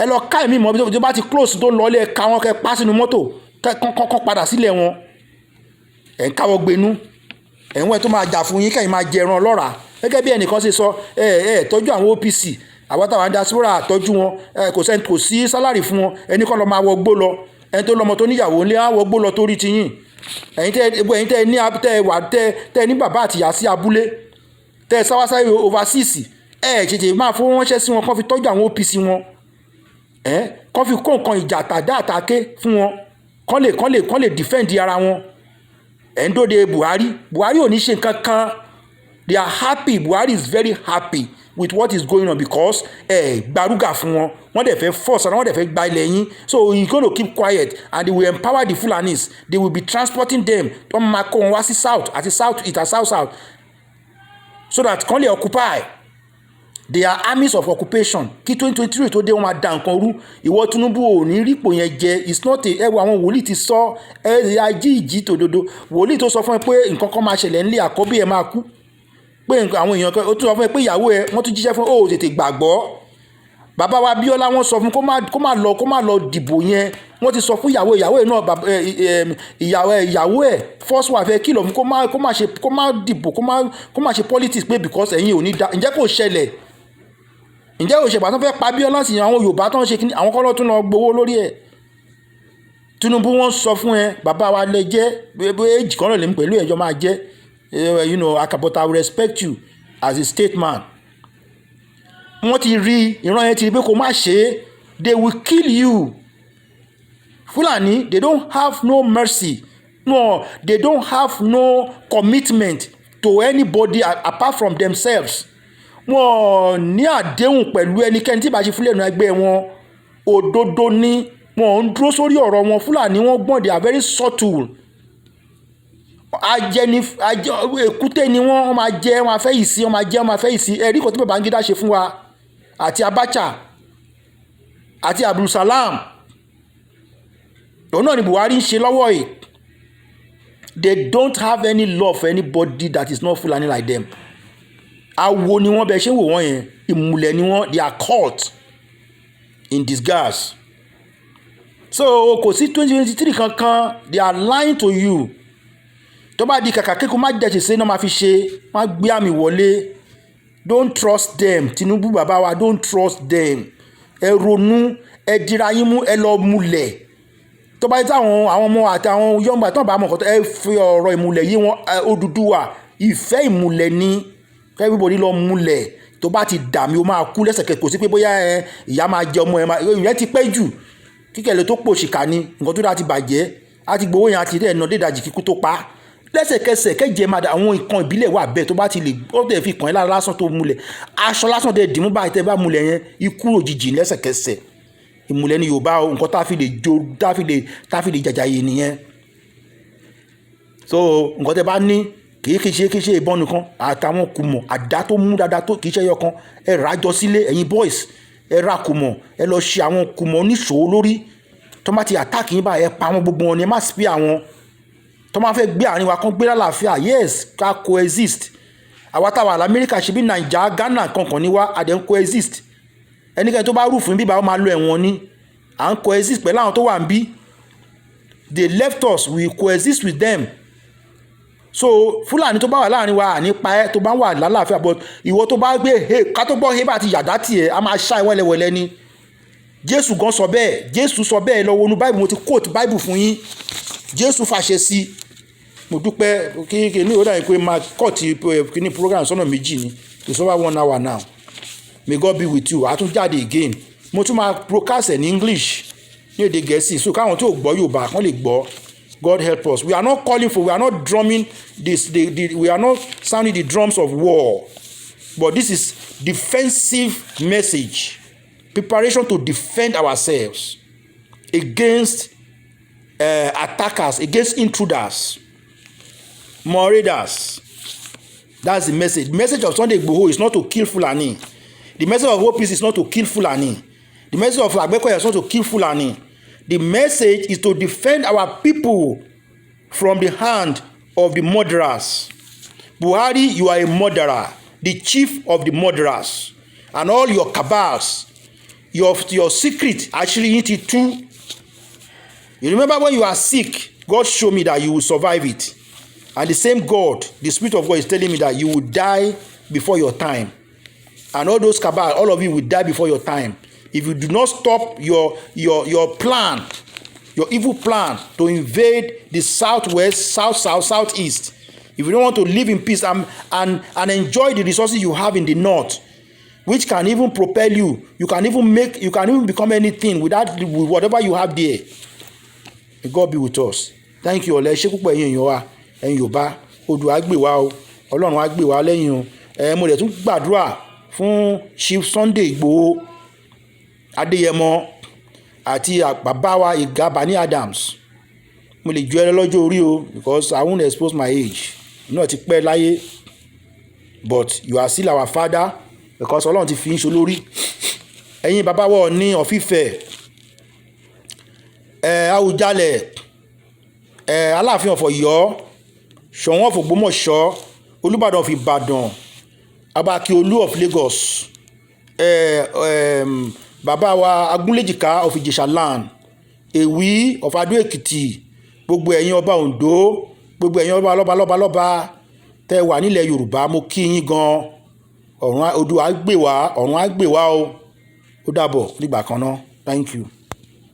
ẹ lọ ká ẹ̀mí mọ́ bí tó bá ti close tó lọ lé ka wọn kẹ pa sínú mọ́tò kọ́kọ́ padà sílẹ̀ wọn ẹ̀ ń káwọ́ gbénú ẹ̀ ń wẹ́ tó máa jà fún yín kẹ́yìn máa jẹ ẹran ọlọ́ràá gẹ́gẹ́ bí ẹnìkan ṣe sọ tọ́jú àwọn OPC àwọn táwọn diaspora tọ́jú wọn kò sí sálárì fún wọn ẹni kọ́ lọ máa wọ gbó lọ ẹni tó lọ́mọ tó níyàwó ńlẹ́ á wọ gbó lọ torí tiyín ẹ̀yin tẹ́ ní bàbá àtìyá sí abúlé tẹ́ sáwásáyé overseas ṣèṣe máa fowó ránṣẹ́ sí wọn kọ́ fi tọ́jú àwọn OPC wọn kọ́ fi kó nǹkan ìjà tàdá àtàké fún wọn kọ́ lè defend ara wọn ẹ̀ ń dóde Buhari ò ní ṣe nǹkan kan they are happy Buhari is very happy with what is going on because gbarúgà fún wọn wọ́n dẹ̀ fẹ́ force and wọ́n dẹ̀ fẹ́ gba ilẹ̀ yín so you go to keep quiet and they will empower the Fulanis they will be transporting them wọ́n máa kó wọn wá sí south àti south east àti south so that kàn lè occupy they are armies of occupation kí 2023 tó dé wọn máa da nǹkan rú ìwọ Tinubu ò ní rípò yẹn jẹ it's not a ẹwọ àwọn wòlíì ti sọ ìjì tòdodo wòlíì tó sọ fún ẹ pé nǹkan kan máa ṣẹlẹ̀ nílé àkọ́bí ẹ máa kú pé àwọn èèyàn kan ó tún sọ fún ẹ pé ìyàwó ẹ wọ́n tún jíṣẹ́ fún ó tètè gbàgbọ́ bàbá wa Abíọ́lá wọ́n sọ fún kó má lọ dìbò yẹn wọ́n ti sọ fún ìyàwó ẹ náà ìyàwó ẹ first wife ẹ kìlọ̀ fún kó má dìbò kó má ṣe politics pé because ẹ̀yin ò ní da ǹjẹ́ kò ṣẹlẹ̀ ǹjẹ́ òṣèpá tó fẹ́ pa Abíọ́lá sí àwọn Yorùbá tó ń ṣe kíní àwọn kọ́lọ́ tún lọ gbowó lórí ẹ̀ Tinubu wọ́n sọ fún ẹ bàbá wa lè jẹ́ èjì kan náà lè mú pẹ̀lú ẹ̀jọ́ máa jẹ́ but I will respect you as a statesman wọ́n ti rí ìran yẹn ti rí pé kò má ṣe é they will kill you Fulani they don't have no mercy no they don't have no commitment to anybody apart from themselves wọn ní àdéhùn pẹ̀lú ẹnikẹ́ni tí bá ṣe fúlẹ̀ nù ẹgbẹ́ wọn òdodo ni wọn ń dúró sórí ọ̀rọ̀ wọn Fúlàní wọn gbọ́n they are very subtle èkúté ni wọ́n máa jẹ wọn afẹ́ yìí sí wọn máa jẹ wọn afẹ́ yìí sí ẹ̀rí kan tí Babangida ṣe fún wa àti Abacha àti Abdulsalam òun náà ni Buhari ń ṣe lọ́wọ́ yìí. They don't have any love for anybody that is not Fulani like them. Awo ni wọ́n bẹ ṣe wò wọ́n yẹn, ìmùlẹ̀ ni wọ́n, they are caught in disguise. So kò sí 2023 kankan, they are lying to you. Tó bá di kàkà kíkún má jẹ́ ṣe náà máa fi ṣe, má gbé àmì wọlé. Don't trust them. Tinubu bàbá wa, don't trust them. Ẹ ronú, ẹ dira yín mú, ẹ lọ múlẹ̀. Tó bá yẹ tí àwọn ọmọ àti àwọn yọ̀ǹgbà tó bá mọ̀ kọ́tọ́ ẹ fi ọ̀rọ̀ ìmùlẹ̀ yí wọn Odùduwà ìfẹ́ ìmùlẹ̀ ni everybody lọ múlẹ̀. Tó bá ti dàmí o máa kú lẹ́sẹ̀kẹsẹ̀, kò sí pé bóyá ìyá máa jẹ ọmọ ìyẹn ti pẹ́ jù kíkẹ́lẹ́ tó pò ṣìkà ni nǹkan tó dá ti bàjẹ́ àti gbowó yẹn àti ẹ̀nà dédàjì kíkú tó pa lẹ́sẹ̀kẹsẹ̀ kẹ́jẹ́ máa àwọn nǹkan ìbílẹ̀ wà bẹ́ẹ̀ tó bá ti lè ó tẹ̀ fi kàn ẹ́ lára lásán tó múlẹ̀ aṣọ lásán tẹ̀ dìmú báyìí tẹ́ bá múlẹ̀ yẹn ikú òjijì lẹ́sẹ̀kẹsẹ̀ ìmùlẹ̀ ni Yorùbá nǹkan tá a fi lè jó tá a fi lè jàjàyè nìyẹn. So nǹkan tẹ́ bá ní kì í ṣe ìbọn nìkan àtàwọn kùmọ̀ àdá tó mú dáadáa tó kì í ṣe ẹyọ kan ẹ rájọ sílé ẹ̀yin boys ẹ ra kùmọ̀ ẹ lọ ṣe àwọn kùmọ̀ oníṣòwò lórí tó má ti àtàkì yín báyìí ẹ pa àwọn gbogbo wọn ni ẹ má sí àwọn tó máa fẹ́ gbé àárín wa kan gbé lálàáfíà yes ká coexist àwa táwa lamẹ́ríkà ṣe bí Naija Ghana kankan ní wá àdé ń coexist ẹnikẹ́ni tó bá rú fún bíbá ó máa lo ẹ̀wọ̀n ni à ń coexist pẹ̀lú àwọn tó wà ń bí they left us we coexist with them. So Fúlàní tó bá wà láàrin wa àní pa ẹ́ tó bá wà lálàáfíà but ìwọ tó bá gbé ká tó gbọ́ bá ti yàdá tiẹ̀ a máa ṣá ìwẹ́lẹ́wẹ́lẹ́ ni Jésù gan sọ bẹ́ẹ̀ Jésù sọ bẹ́ẹ̀ lọ wọnú Bible mo ti quote Bible fún yín Jésù fàṣẹ sí mo dúpẹ́ kí ní ìwọ́dà yìí pé máa kọ́ọ̀tì kíní program sọ́nà méjì ni it's over 1 hour now may God be with you àtúnjáde again mo tún máa broadcast ní English ní èdè Gẹ̀ẹ́sì so káwọn tó gbọ́ Yorùbá kán lè gbọ́. God help us. We are not calling for, we are not drumming this, we are not sounding the drums of war. But this is defensive message. Preparation to defend ourselves against attackers, against intruders, marauders. That's the message. The message of Sunday Igboho is not to kill Fulani. The message of OPC is not to kill Fulani. The message of Agbekoya is not to kill Fulani. The message is to defend our people from the hand of the murderers. Buhari, you are a murderer, the chief of the murderers, and all your cabals, your secret actually into it too. You remember when you are sick, God showed me that you will survive it. And the same God, the Spirit of God is telling me that you will die before your time. And all those cabals, all of you will die before your time. If you do not stop your plan, your evil plan to invade the southwest, southeast, if you don't want to live in peace and enjoy the resources you have in the north, which can even propel you, you can even become anything with whatever you have there. May God be with us. Thank you. Ọ̀lẹ́ ṣé púpọ̀ ẹ̀yin èèyàn wa ẹ̀yin Yorùbá Odùa gbè wá o Ọlọ́run á gbè wá lẹ́yìn o mo dẹ̀ tún gbàdúrà fún Chief Sunday Igboho Adéyẹmọ àti bàbá wa Ìgà Bani Adams mo lè ju ẹ lọ́jọ́ orí o because I won't expose my age náà ti pẹ́ láyé but you are still our father because Ọlọ́run ti fi ń ṣolórí ẹ̀yin bàbá wa ní of Ifẹ̀ Àwùjalẹ̀ Aláàfin of Ọ̀yọ́ Ṣọ̀ún of Ògbómọ̀ṣọ́ Olúbàdàn of Ìbàdàn Ọba Akiolu of Lagos bàbá wa Agúnléjìká of Ìjẹ̀ṣà land Èwí of Adó Èkìtì gbogbo ẹ̀yin ọba Oǹdó gbogbo ẹ̀yin ọba lọ́ba tẹ́ wà nílẹ̀ Yorùbá mo kí yín gan ọ̀run Odùa gbè wá ọ̀run á gbè wá o ó dàbọ̀ nígbà kan náà thank you.